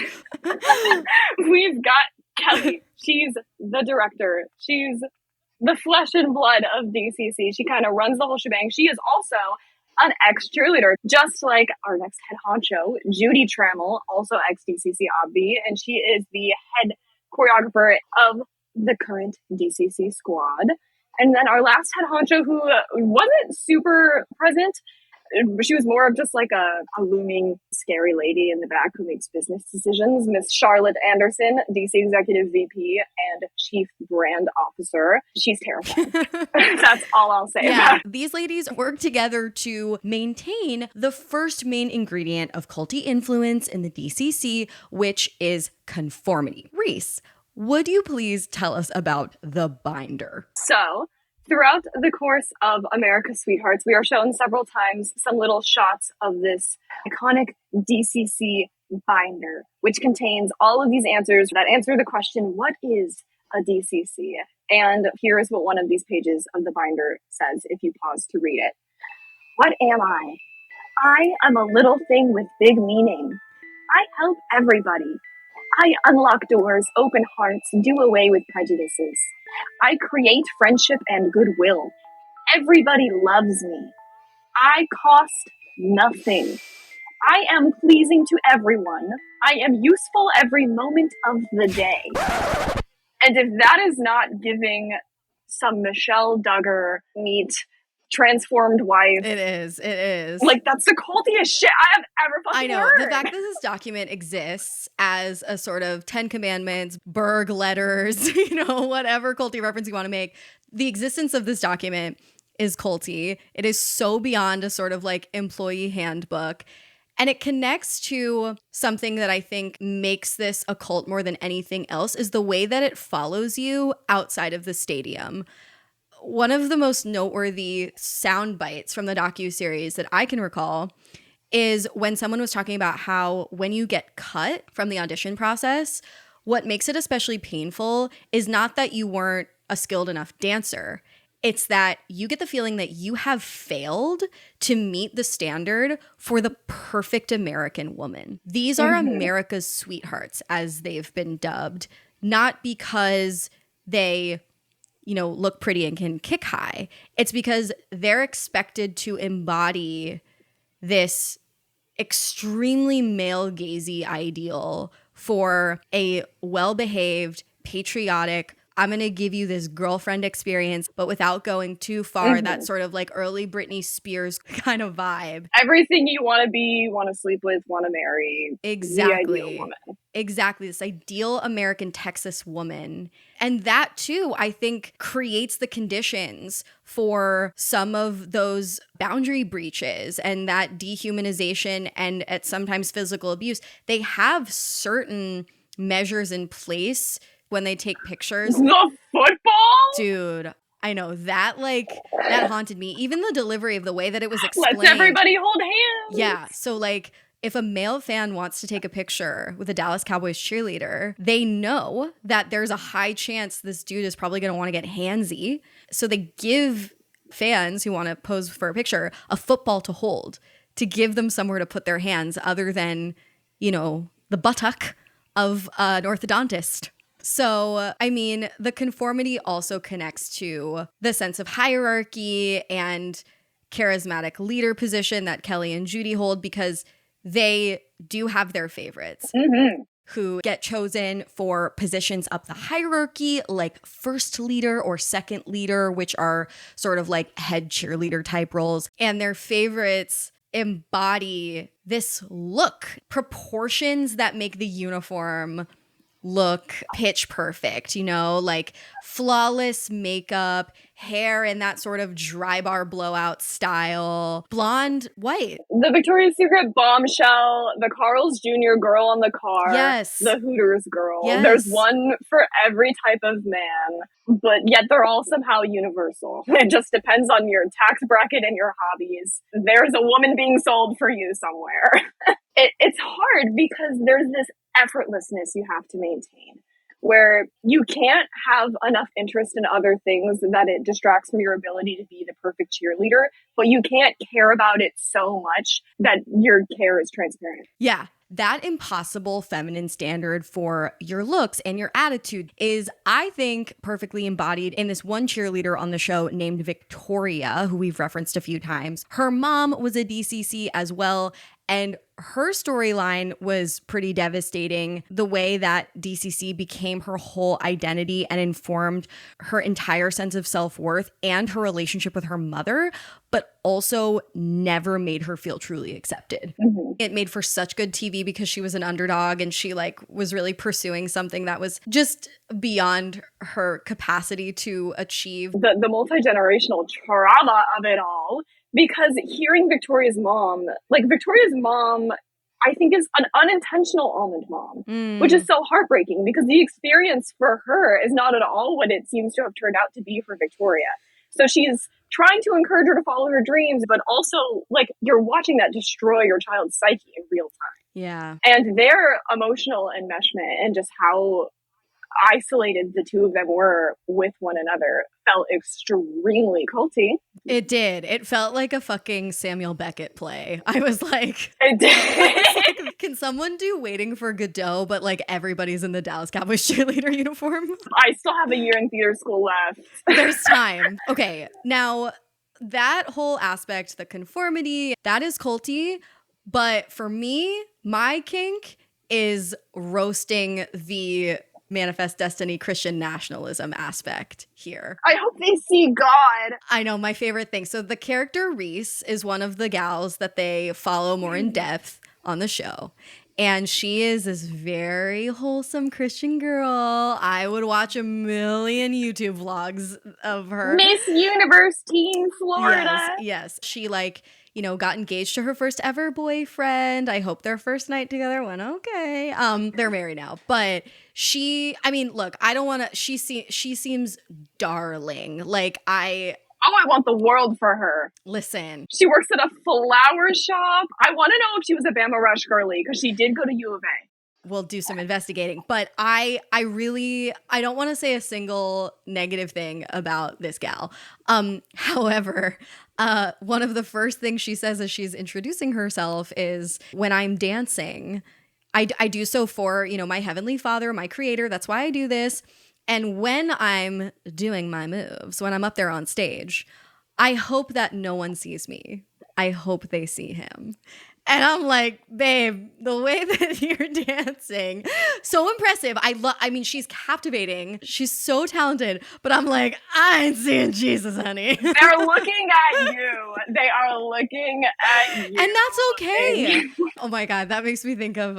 [SPEAKER 2] We've got Kelli. She's the director. She's the flesh and blood of DCC. She kind of runs the whole shebang. She is also an ex-cheerleader, just like our next head honcho, Judy Trammell, also ex-DCC obvi, and she is the head choreographer of the current DCC squad. And then our last head honcho, who wasn't super present, she was more of just like a looming, scary lady in the back who makes business decisions, Miss Charlotte Anderson, DC Executive VP and Chief Brand Officer. She's terrifying. That's all I'll say about it.
[SPEAKER 1] These ladies work together to maintain the first main ingredient of culty influence in the DCC, which is conformity. Reese, would you please tell us about the binder?
[SPEAKER 2] So, throughout the course of America's Sweethearts, we are shown several times some little shots of this iconic DCC binder, which contains all of these answers that answer the question, what is a DCC? And here is what one of these pages of the binder says, if you pause to read it. What am I? I am a little thing with big meaning. I help everybody. I unlock doors, open hearts, do away with prejudices. I create friendship and goodwill. Everybody loves me. I cost nothing. I am pleasing to everyone. I am useful every moment of the day. And if that is not giving some Michelle Duggar meet transformed wife.
[SPEAKER 1] It is.
[SPEAKER 2] Like, that's the cultiest shit I have ever fucking heard.
[SPEAKER 1] The fact that this document exists as a sort of 10 Commandments, Berg letters, whatever culty reference you want to make, the existence of this document is culty. It is so beyond a sort of like employee handbook. And it connects to something that I think makes this a cult more than anything else, is the way that it follows you outside of the stadium. One of the most noteworthy sound bites from the docuseries that I can recall is when someone was talking about how when you get cut from the audition process, what makes it especially painful is not that you weren't a skilled enough dancer. It's that you get the feeling that you have failed to meet the standard for the perfect American woman. These are America's sweethearts, as they've been dubbed, not because they look pretty and can kick high. It's because they're expected to embody this extremely male-gazy ideal for a well-behaved, patriotic, I'm going to give you this girlfriend experience, but without going too far, that sort of like early Britney Spears kind of vibe.
[SPEAKER 2] Everything you want to be, want to sleep with, want to marry.
[SPEAKER 1] Exactly.
[SPEAKER 2] The ideal woman.
[SPEAKER 1] Exactly. This ideal American Texas woman. And that too, I think, creates the conditions for some of those boundary breaches and that dehumanization and at sometimes physical abuse. They have certain measures in place when they take pictures.
[SPEAKER 2] The football?
[SPEAKER 1] Dude, I know that that haunted me. Even the delivery of the way that it was explained.
[SPEAKER 2] Let's everybody hold hands.
[SPEAKER 1] Yeah. So if a male fan wants to take a picture with a Dallas Cowboys cheerleader, they know that there's a high chance this dude is probably going to want to get handsy. So they give fans who want to pose for a picture a football to hold, to give them somewhere to put their hands other than, the buttock of an orthodontist. So, I mean, the conformity also connects to the sense of hierarchy and charismatic leader position that Kelli and Judy hold, because they do have their favorites who get chosen for positions up the hierarchy, like first leader or second leader, which are sort of like head cheerleader type roles. And their favorites embody this look, proportions that make the uniform look pitch perfect, like flawless makeup, hair in that sort of dry bar blowout style, blonde, white.
[SPEAKER 2] The Victoria's Secret bombshell, the Carl's Jr. girl on the car,
[SPEAKER 1] yes,
[SPEAKER 2] the Hooters girl.
[SPEAKER 1] Yes.
[SPEAKER 2] There's one for every type of man, but yet they're all somehow universal. It just depends on your tax bracket and your hobbies. There's a woman being sold for you somewhere. It's hard because there's this effortlessness you have to maintain, where you can't have enough interest in other things that it distracts from your ability to be the perfect cheerleader, but you can't care about it so much that your care is transparent.
[SPEAKER 1] Yeah. That impossible feminine standard for your looks and your attitude is, I think, perfectly embodied in this one cheerleader on the show named Victoria, who we've referenced a few times. Her mom was a DCC as well, and her storyline was pretty devastating. The way that DCC became her whole identity and informed her entire sense of self-worth and her relationship with her mother, but also never made her feel truly accepted.
[SPEAKER 2] Mm-hmm.
[SPEAKER 1] It made for such good TV because she was an underdog and she was really pursuing something that was just beyond her capacity to achieve.
[SPEAKER 2] The multi-generational trauma of it all. Because hearing Victoria's mom, I think is an unintentional almond mom, which is so heartbreaking because the experience for her is not at all what it seems to have turned out to be for Victoria. So she's trying to encourage her to follow her dreams, but also you're watching that destroy your child's psyche in real time.
[SPEAKER 1] Yeah.
[SPEAKER 2] And their emotional enmeshment and just how isolated the two of them were with one another felt extremely culty.
[SPEAKER 1] It did. It felt like a fucking Samuel Beckett play. I was like,
[SPEAKER 2] it did.
[SPEAKER 1] Can someone do Waiting for Godot, but everybody's in the Dallas Cowboys cheerleader uniform?
[SPEAKER 2] I still have a year in theater school left.
[SPEAKER 1] There's time. Okay, now that whole aspect, the conformity, that is culty. But for me, my kink is roasting the Manifest Destiny Christian nationalism aspect here.
[SPEAKER 2] I hope they see God.
[SPEAKER 1] I know, my favorite thing. So the character Reese is one of the gals that they follow more in depth on the show. And she is this very wholesome Christian girl. I would watch a million YouTube vlogs of her.
[SPEAKER 2] Miss Universe Teen Florida.
[SPEAKER 1] Yes. She got engaged to her first ever boyfriend. I hope their first night together went okay. They're married now. But she seems darling.
[SPEAKER 2] I want the world for her.
[SPEAKER 1] Listen.
[SPEAKER 2] She works at a flower shop. I want to know if she was a Bama Rush girly, because she did go to U of A.
[SPEAKER 1] We'll do some investigating. But I don't want to say a single negative thing about this gal. However, one of the first things she says as she's introducing herself is, when I'm dancing, I do so for, my Heavenly Father, my creator. That's why I do this. And when I'm doing my moves, when I'm up there on stage, I hope that no one sees me. I hope they see him. And I'm like, babe, the way that you're dancing, so impressive. I mean, she's captivating. She's so talented. But I'm like, I ain't seeing Jesus, honey.
[SPEAKER 2] They're looking at you. They are looking at you.
[SPEAKER 1] And that's okay. Oh my God, that makes me think of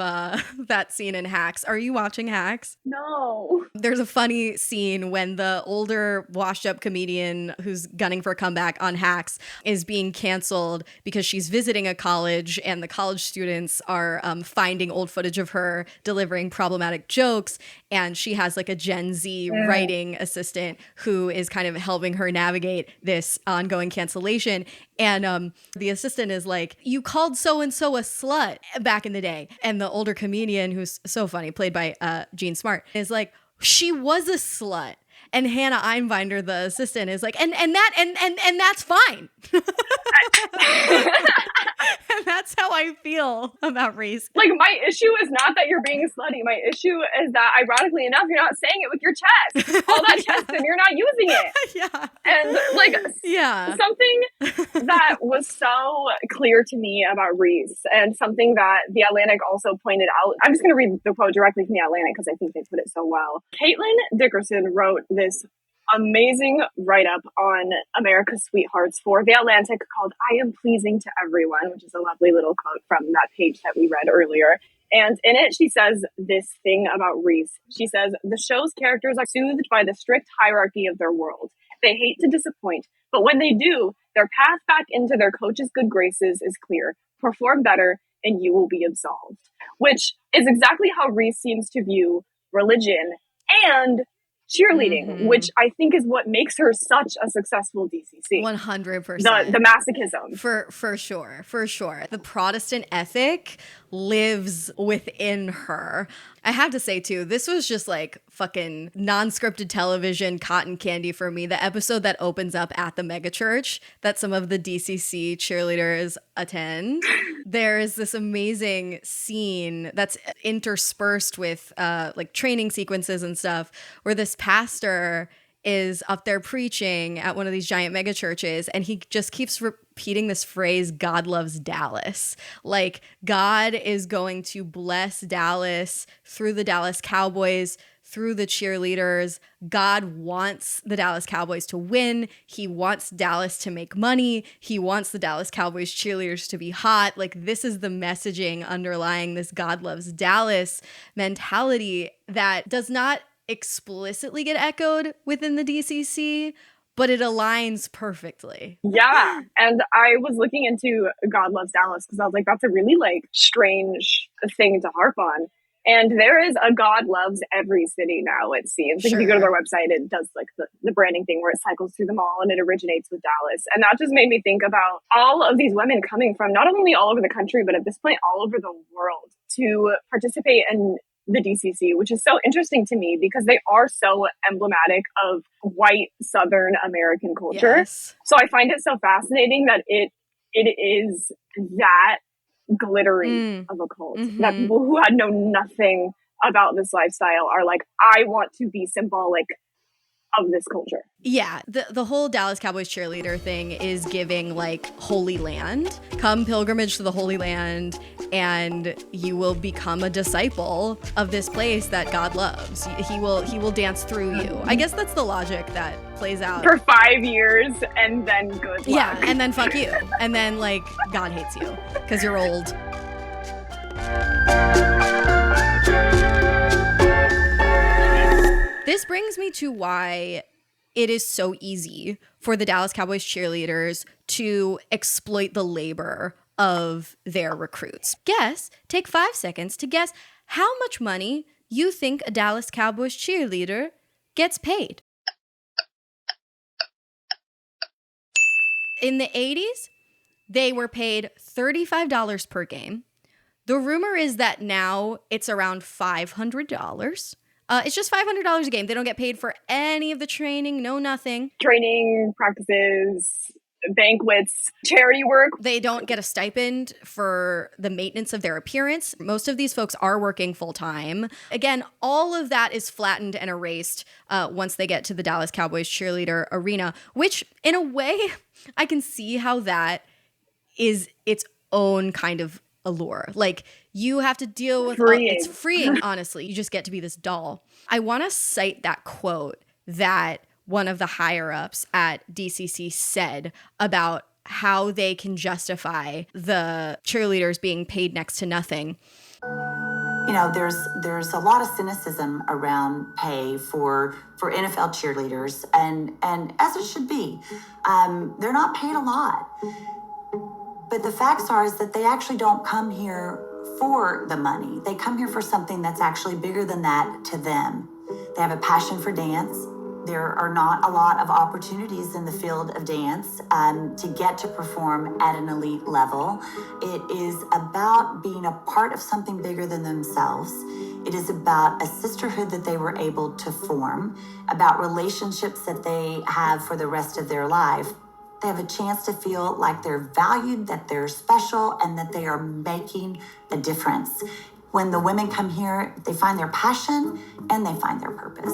[SPEAKER 1] that scene in Hacks. Are you watching Hacks?
[SPEAKER 2] No.
[SPEAKER 1] There's a funny scene when the older washed up comedian who's gunning for a comeback on Hacks is being canceled because she's visiting a college and the college students are finding old footage of her delivering problematic jokes. And she has like a Gen Z writing assistant who is kind of helping her navigate this ongoing cancellation. And the assistant is like, you called so-and-so a slut back in the day. And the older comedian, who's so funny, played by Gene Smart, is like, she was a slut. And Hannah Einbinder, the assistant, is like, and that's fine. And that's how I feel about Reese.
[SPEAKER 2] Like, my issue is not that you're being slutty. My issue is that, ironically enough, you're not saying it with your chest. All that chest and you're not using it.
[SPEAKER 1] Yeah.
[SPEAKER 2] And, like, something that was so clear to me about Reese, and something that The Atlantic also pointed out. I'm just going to read the quote directly from The Atlantic because I think they put it so well. Caitlin Dickerson wrote this amazing write-up on America's Sweethearts for The Atlantic called I Am Pleasing to Everyone, which is a lovely little quote from that page that we read earlier. And in it, she says this thing about Reese. She says, the show's characters are soothed by the strict hierarchy of their world. They hate to disappoint, but when they do, their path back into their coach's good graces is clear. Perform better and you will be absolved. Which is exactly how Reese seems to view religion and cheerleading, which I think is what makes her such a successful DCC.
[SPEAKER 1] 100%.
[SPEAKER 2] The masochism.
[SPEAKER 1] For sure. The Protestant ethic lives within her. I have to say, too, this was just like fucking non-scripted television cotton candy for me. The episode that opens up at the megachurch that some of the DCC cheerleaders attend. There is this amazing scene that's interspersed with like training sequences and stuff where this pastor is up there preaching at one of these giant mega churches, and he just keeps repeating this phrase, God loves Dallas. Like, God is going to bless Dallas through the Dallas Cowboys, through the cheerleaders. God wants the Dallas Cowboys to win. He wants Dallas to make money. He wants the Dallas Cowboys cheerleaders to be hot. Like, this is the messaging underlying this God loves Dallas mentality that does not explicitly get echoed within the DCC, but it aligns perfectly.
[SPEAKER 2] Yeah. And I was looking into God Loves Dallas because I was like, that's a really like strange thing to harp on. And there is a God Loves every city now, it seems. Sure. If you go to their website, it does like the branding thing where it cycles through them all and it originates with Dallas. And that just made me think about all of these women coming from not only all over the country, but at this point all over the world to participate in the DCC, which is so interesting to me because they are so emblematic of white Southern American culture. Yes. So I find it so fascinating that it is that glittery of a cult that people who had known nothing about this lifestyle are like, I want to be symbolic of this culture.
[SPEAKER 1] Yeah, the whole Dallas Cowboys cheerleader thing is giving like Holy Land. Come pilgrimage to the Holy Land and you will become a disciple of this place that God loves. He will dance through you. I guess that's the logic that plays out.
[SPEAKER 2] For 5 years and then good luck.
[SPEAKER 1] Yeah, and then fuck you. And then like God hates you because you're old. This brings me to why it is so easy for the Dallas Cowboys cheerleaders to exploit the labor of their recruits. Take 5 seconds to guess how much money you think a Dallas Cowboys cheerleader gets paid. In the 80s, they were paid $35 per game. The rumor is that now it's around $500. It's just $500 a game. They don't get paid for any of the training, no nothing.
[SPEAKER 2] Training, practices, banquets, charity work.
[SPEAKER 1] They don't get a stipend for the maintenance of their appearance. Most of these folks are working full time. Again, all of that is flattened and erased once they get to the Dallas Cowboys cheerleader arena, which in a way, I can see how that is its own kind of allure. Like, you have to deal with it's freeing, honestly. You just get to be this doll. I want to cite that quote that one of the higher ups at DCC said about how they can justify the cheerleaders being paid next to nothing.
[SPEAKER 3] You know, there's a lot of cynicism around pay for NFL cheerleaders, and as it should be. They're not paid a lot. But the facts are is that they actually don't come here for the money. They come here for something that's actually bigger than that to them. They have a passion for dance. There are not a lot of opportunities in the field of dance to get to perform at an elite level. It is about being a part of something bigger than themselves. It is about a sisterhood that they were able to form, about relationships that they have for the rest of their life. They have a chance to feel like they're valued, that they're special, and that they are making a difference. When the women come here, they find their passion and they find their purpose.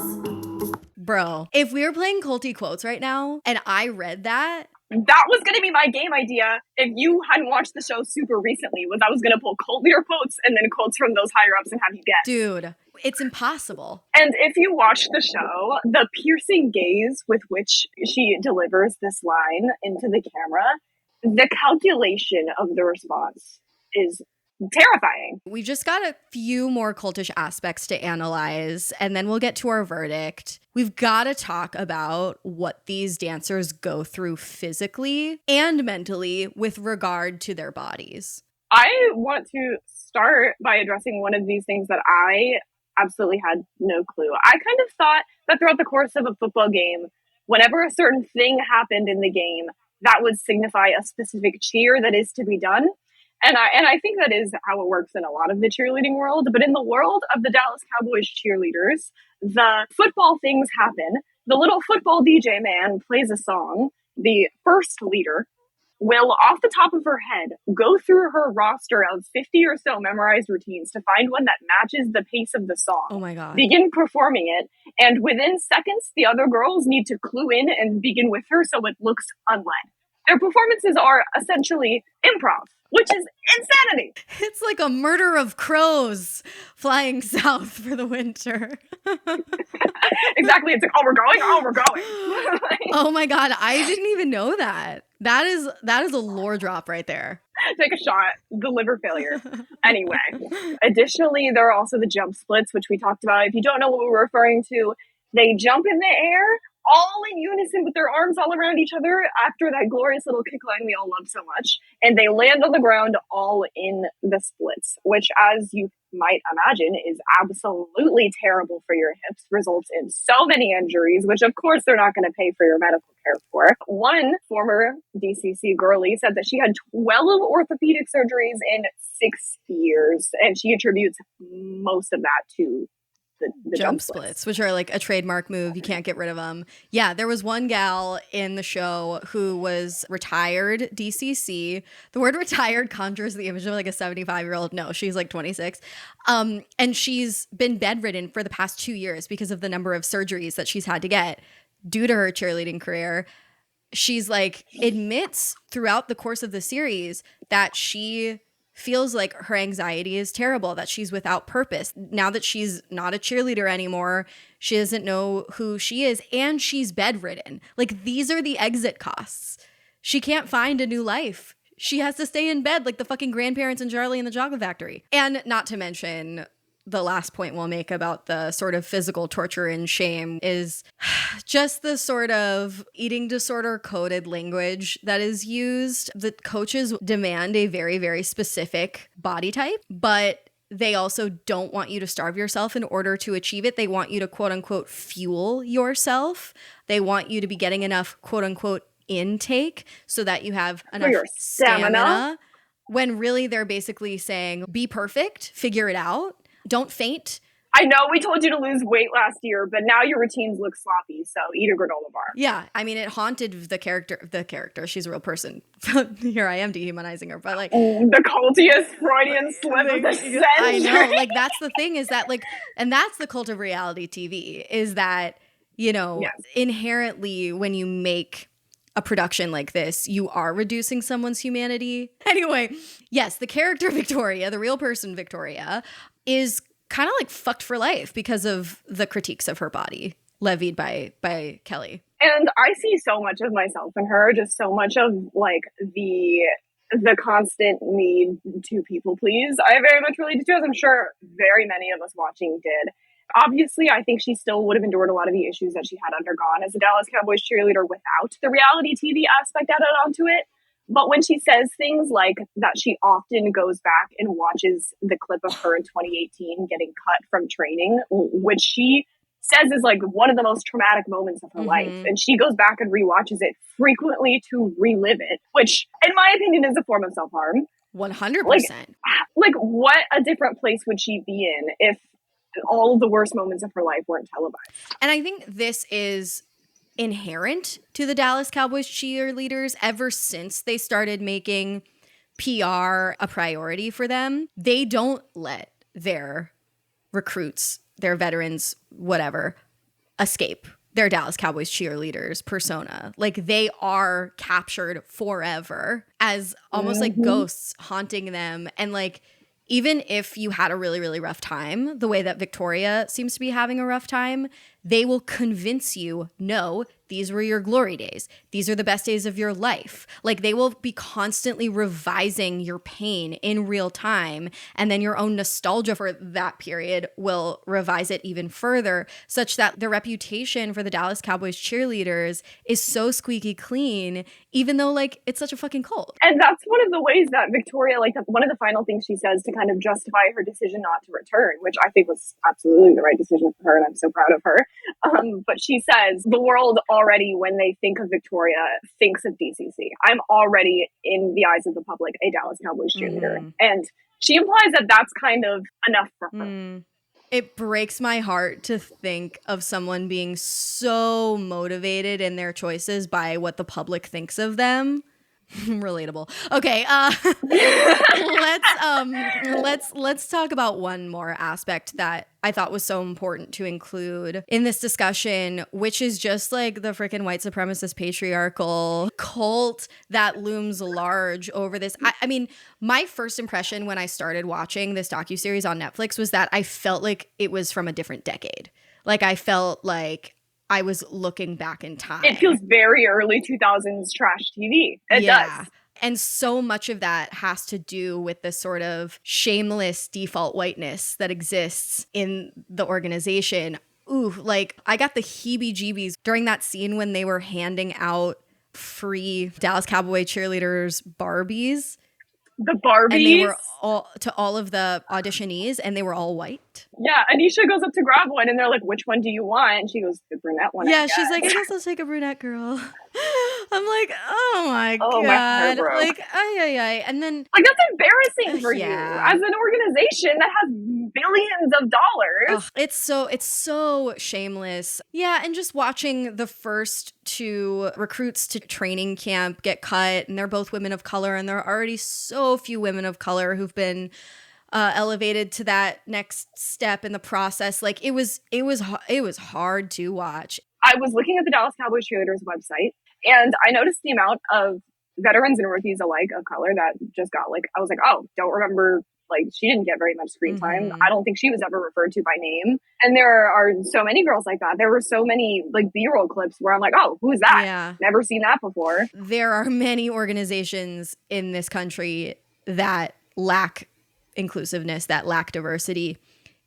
[SPEAKER 1] Bro, if we were playing culty quotes right now and I read that
[SPEAKER 2] was going to be my game idea if you hadn't watched the show super recently, was I was going to pull cult leader quotes and then quotes from those higher ups and have you guess.
[SPEAKER 1] Dude, it's impossible.
[SPEAKER 2] And if you watch the show, the piercing gaze with which she delivers this line into the camera, the calculation of the response is terrifying.
[SPEAKER 1] We've just got a few more cultish aspects to analyze, and then we'll get to our verdict. We've got to talk about what these dancers go through physically and mentally with regard to their bodies.
[SPEAKER 2] I want to start by addressing one of these things that I absolutely had no clue. I kind of thought that throughout the course of a football game, whenever a certain thing happened in the game, that would signify a specific cheer that is to be done. And I think that is how it works in a lot of the cheerleading world. But in the world of the Dallas Cowboys cheerleaders, the football things happen. The little football DJ man plays a song. The first leader will, off the top of her head, go through her roster of 50 or so memorized routines to find one that matches the pace of the song.
[SPEAKER 1] Oh my God.
[SPEAKER 2] Begin performing it. And within seconds, the other girls need to clue in and begin with her so it looks unled. Their performances are essentially improv, which is insanity.
[SPEAKER 1] It's like a murder of crows flying south for the winter.
[SPEAKER 2] Exactly. It's like, we're going.
[SPEAKER 1] Oh my God. I didn't even know that. That is a lore drop right there.
[SPEAKER 2] Take a shot. The liver failure. Anyway. Additionally, there are also the jump splits, which we talked about. If you don't know what we're referring to, they jump in the air all in unison with their arms all around each other after that glorious little kick line we all love so much. And they land on the ground all in the splits, which, as you might imagine, is absolutely terrible for your hips, results in so many injuries, which of course they're not going to pay for your medical care for. One former DCC girlie said that she had 12 orthopedic surgeries in 6 years, and she attributes most of that to the jump splits,
[SPEAKER 1] which are like a trademark move. You can't get rid of them. Yeah, there was one gal in the show who was retired DCC. The word retired conjures the image of like a 75-year-old. No, she's like 26. And she's been bedridden for the past 2 years because of the number of surgeries that she's had to get due to her cheerleading career. She's like admits throughout the course of the series that she feels like her anxiety is terrible, that she's without purpose. Now that she's not a cheerleader anymore, she doesn't know who she is, and she's bedridden. Like, these are the exit costs. She can't find a new life. She has to stay in bed like the fucking grandparents in Charlie and the Chocolate Factory. And not to mention, the last point we'll make about the sort of physical torture and shame is just the sort of eating disorder coded language that is used. The coaches demand a very, very specific body type, but they also don't want you to starve yourself in order to achieve it. They want you to quote unquote fuel yourself. They want you to be getting enough quote unquote intake so that you have enough stamina. When really they're basically saying, be perfect, figure it out. Don't faint.
[SPEAKER 2] I know we told you to lose weight last year, but now your routines look sloppy, so eat a granola bar.
[SPEAKER 1] Yeah, I mean, it haunted the character. She's a real person. Here I am dehumanizing her, but like
[SPEAKER 2] the cultiest Freudian slip of the century.
[SPEAKER 1] I know, like that's the thing is that like, and that's the cult of reality TV is that, you know, yes, inherently when you make a production like this, you are reducing someone's humanity. Anyway, yes, the character Victoria, the real person Victoria, is kind of like fucked for life because of the critiques of her body levied by Kelli.
[SPEAKER 2] And I see so much of myself in her, just so much of like the constant need to people please. I very much related to, as I'm sure very many of us watching did. Obviously, I think she still would have endured a lot of the issues that she had undergone as a Dallas Cowboys cheerleader without the reality TV aspect added onto it. But when she says things like that, she often goes back and watches the clip of her in 2018 getting cut from training, which she says is like one of the most traumatic moments of her life. And she goes back and rewatches it frequently to relive it, which in my opinion is a form of self-harm.
[SPEAKER 1] 100%.
[SPEAKER 2] Like what a different place would she be in if all of the worst moments of her life weren't televised?
[SPEAKER 1] And I think this is inherent to the Dallas Cowboys cheerleaders ever since they started making PR a priority for them. They don't let their recruits, their veterans, whatever, escape their Dallas Cowboys cheerleaders persona. Like they are captured forever as almost like ghosts haunting them. And like, even if you had a really, really rough time, the way that Victoria seems to be having a rough time, they will convince you, no, these were your glory days. These are the best days of your life. Like they will be constantly revising your pain in real time. And then your own nostalgia for that period will revise it even further, such that the reputation for the Dallas Cowboys cheerleaders is so squeaky clean, even though like it's such a fucking cult.
[SPEAKER 2] And that's one of the ways that Victoria, like one of the final things she says to kind of justify her decision not to return, which I think was absolutely the right decision for her. And I'm so proud of her. But she says the world already, when they think of Victoria, thinks of DCC. I'm already, in the eyes of the public, a Dallas Cowboys cheerleader. And she implies that that's kind of enough for her.
[SPEAKER 1] It breaks my heart to think of someone being so motivated in their choices by what the public thinks of them. Relatable. Okay, let's talk about one more aspect that I thought was so important to include in this discussion, which is just like the freaking white supremacist patriarchal cult that looms large over this. I mean, my first impression when I started watching this docuseries on Netflix was that I felt like it was from a different decade. Like I felt like I was looking back in time.
[SPEAKER 2] It feels very early 2000s trash TV. It does.
[SPEAKER 1] And so much of that has to do with the sort of shameless default whiteness that exists in the organization. Ooh, like I got the heebie-jeebies during that scene when they were handing out free Dallas Cowboy cheerleaders Barbies.
[SPEAKER 2] The Barbies?
[SPEAKER 1] And they were all of the auditionees, and they were all white.
[SPEAKER 2] Yeah, Anisha goes up to grab one, and they're like, which one do you want? And she goes, the brunette one.
[SPEAKER 1] Yeah, she's like, I guess I'll take a brunette girl. I'm like, oh my God.
[SPEAKER 2] My heart broke.
[SPEAKER 1] Like, ay. And then...
[SPEAKER 2] like, that's embarrassing for you as an organization that has billions of dollars.
[SPEAKER 1] Ugh, it's so shameless. Yeah, and just watching the first two recruits to training camp get cut, and they're both women of color, and there are already so few women of color who've been elevated to that next step in the process. Like it was hard to watch.
[SPEAKER 2] I was looking at the Dallas Cowboys Cheerleaders website, and I noticed the amount of veterans and rookies alike of color that just got like, I was like, oh, don't remember. Like, she didn't get very much screen time. I don't think she was ever referred to by name. And there are so many girls like that. There were so many like B-roll clips where I'm like, oh, who's that?
[SPEAKER 1] Yeah.
[SPEAKER 2] Never seen that before.
[SPEAKER 1] There are many organizations in this country that lack inclusiveness, that lack diversity.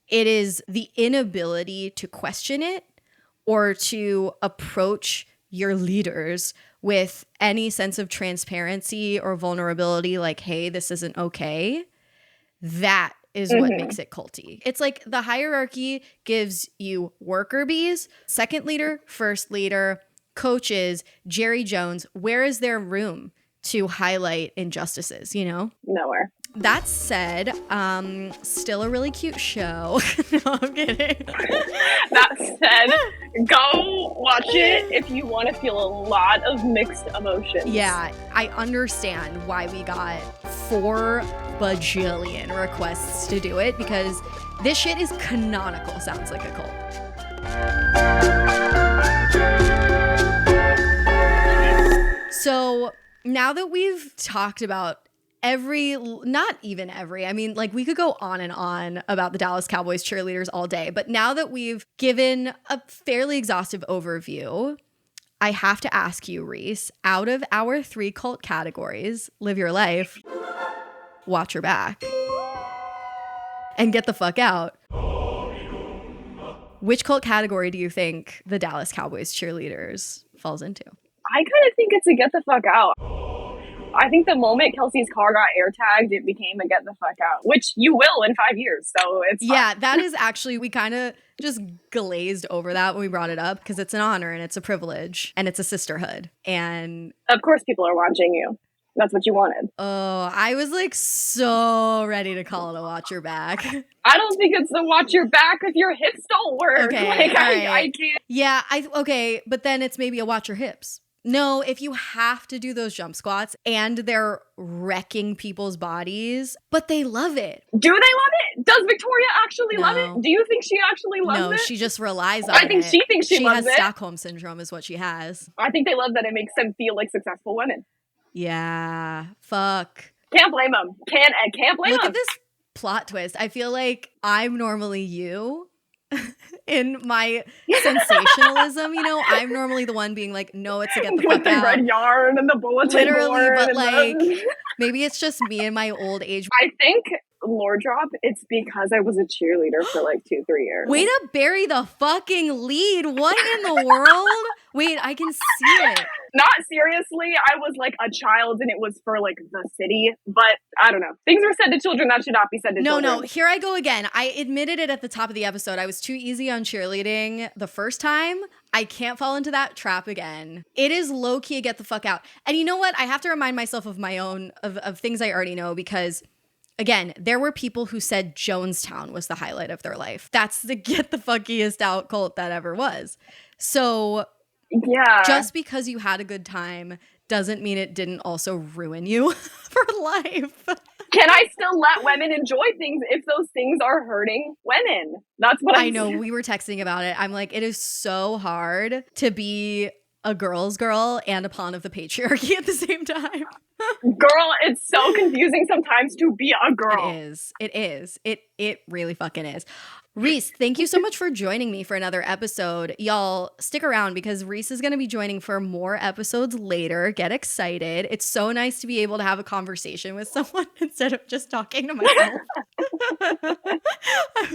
[SPEAKER 1] It is the inability to question it or to approach your leaders with any sense of transparency or vulnerability, like, hey, this isn't okay. That is what makes it culty. It's like the hierarchy gives you worker bees, second leader, first leader, coaches, Jerry Jones. Where is there room to highlight injustices, you know?
[SPEAKER 2] Nowhere.
[SPEAKER 1] That said, still a really cute show. No, I'm kidding.
[SPEAKER 2] That said, go watch it if you want to feel a lot of mixed emotions.
[SPEAKER 1] Yeah, I understand why we got 4 bajillion requests to do it, because this shit is canonical. Sounds like a cult. So now that we've talked about not even every, I mean, like we could go on and on about the Dallas Cowboys cheerleaders all day, but now that we've given a fairly exhaustive overview, I have to ask you, Reese, out of our 3 cult categories, live your life, watch your back, and get the fuck out, which cult category do you think the Dallas Cowboys cheerleaders falls into?
[SPEAKER 2] I kind of think it's a get the fuck out. I think the moment Kelsey's car got air tagged, it became a get the fuck out, which you will in 5 years. So it's
[SPEAKER 1] yeah, that is actually, we kind of just glazed over that when we brought it up because it's an honor and it's a privilege and it's a sisterhood. And
[SPEAKER 2] of course, people are watching you. That's what you wanted.
[SPEAKER 1] Oh, I was like so ready to call it a watch your back.
[SPEAKER 2] I don't think it's the watch your back if your hips don't work.
[SPEAKER 1] Okay,
[SPEAKER 2] like,
[SPEAKER 1] right.
[SPEAKER 2] I can't.
[SPEAKER 1] Yeah, okay, but then it's maybe a watch your hips. No, if you have to do those jump squats and they're wrecking people's bodies, but they love it.
[SPEAKER 2] Do they love it? Does Victoria actually love it? Do you think she actually loves it?
[SPEAKER 1] No, she just relies on it.
[SPEAKER 2] I think she thinks she loves it.
[SPEAKER 1] She has Stockholm syndrome is what she has.
[SPEAKER 2] I think they love that it makes them feel like successful women.
[SPEAKER 1] Yeah, fuck.
[SPEAKER 2] Can't blame them. Can't blame them.
[SPEAKER 1] Look at this plot twist. I feel like I'm normally you. In my sensationalism, I'm normally the one being like, no, it's a get the fuck
[SPEAKER 2] with the
[SPEAKER 1] out.
[SPEAKER 2] red yarn and the bulletin
[SPEAKER 1] literally,
[SPEAKER 2] board.
[SPEAKER 1] But like, maybe it's just me in my old age.
[SPEAKER 2] I think, lore drop, it's because I was a cheerleader for like 2-3 years.
[SPEAKER 1] Way to bury the fucking lead. What in the world? Wait, I can see it.
[SPEAKER 2] Not seriously, I was like a child and it was for like the city, but I don't know. Things were said to children that should not be said to children.
[SPEAKER 1] No, here I go again. I admitted it at the top of the episode. I was too easy on cheerleading the first time. I can't fall into that trap again. It is low-key a get the fuck out. And you know what? I have to remind myself of my own, of things I already know because again, there were people who said Jonestown was the highlight of their life. That's the get the fuckiest out cult that ever was. So
[SPEAKER 2] yeah,
[SPEAKER 1] just because you had a good time doesn't mean it didn't also ruin you for life.
[SPEAKER 2] Can I still let women enjoy things if those things are hurting women? That's what
[SPEAKER 1] I know. We were texting about it. I'm like, it is so hard to be a girl's girl and a pawn of the patriarchy at the same time.
[SPEAKER 2] Girl, it's so confusing sometimes to be a girl.
[SPEAKER 1] It is. It really fucking is. Reese, thank you so much for joining me for another episode. Y'all, stick around because Reese is going to be joining for more episodes later. Get excited. It's so nice to be able to have a conversation with someone instead of just talking to myself.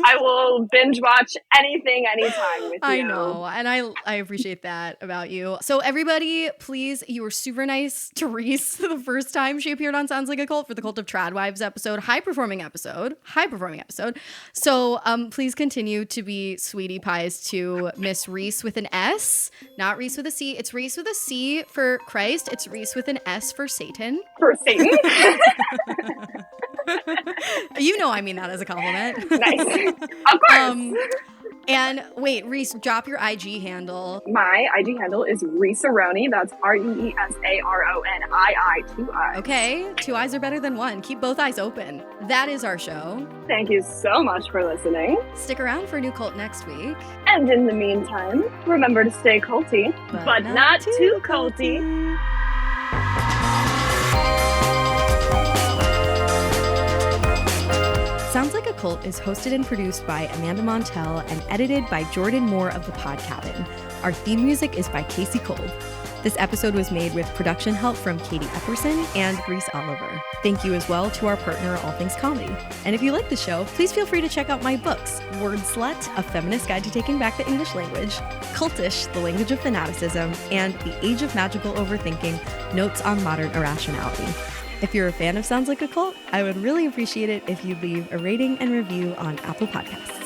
[SPEAKER 2] I will binge watch anything, anytime with you.
[SPEAKER 1] I know, and I appreciate that about you. So everybody, please, you were super nice to Reese the first time she appeared on Sounds Like a Cult for the Cult of Tradwives episode, high performing episode. So please continue to be sweetie pies to Miss Reese with an S, not Reese with a C. It's Reese with a C for Christ. It's Reese with an S for Satan.
[SPEAKER 2] For Satan?
[SPEAKER 1] I mean that as a compliment.
[SPEAKER 2] Nice. Of course.
[SPEAKER 1] And wait, Reese, drop your IG handle.
[SPEAKER 2] My IG handle is Reesearoni. That's ReeSaroni, 2 eyes.
[SPEAKER 1] Okay, 2 eyes are better than 1. Keep both eyes open. That is our show.
[SPEAKER 2] Thank you so much for listening.
[SPEAKER 1] Stick around for a new cult next week.
[SPEAKER 2] And in the meantime, remember to stay culty, but not too culty.
[SPEAKER 1] Sounds Like a Cult is hosted and produced by Amanda Montell and edited by Jordan Moore of The Pod Cabin. Our theme music is by Casey Kolb. This episode was made with production help from Katie Epperson and Reese Oliver. Thank you as well to our partner, All Things Comedy. And if you like the show, please feel free to check out my books, Word Slut, A Feminist Guide to Taking Back the English Language, Cultish, The Language of Fanaticism, and The Age of Magical Overthinking, Notes on Modern Irrationality. If you're a fan of Sounds Like a Cult, I would really appreciate it if you'd leave a rating and review on Apple Podcasts.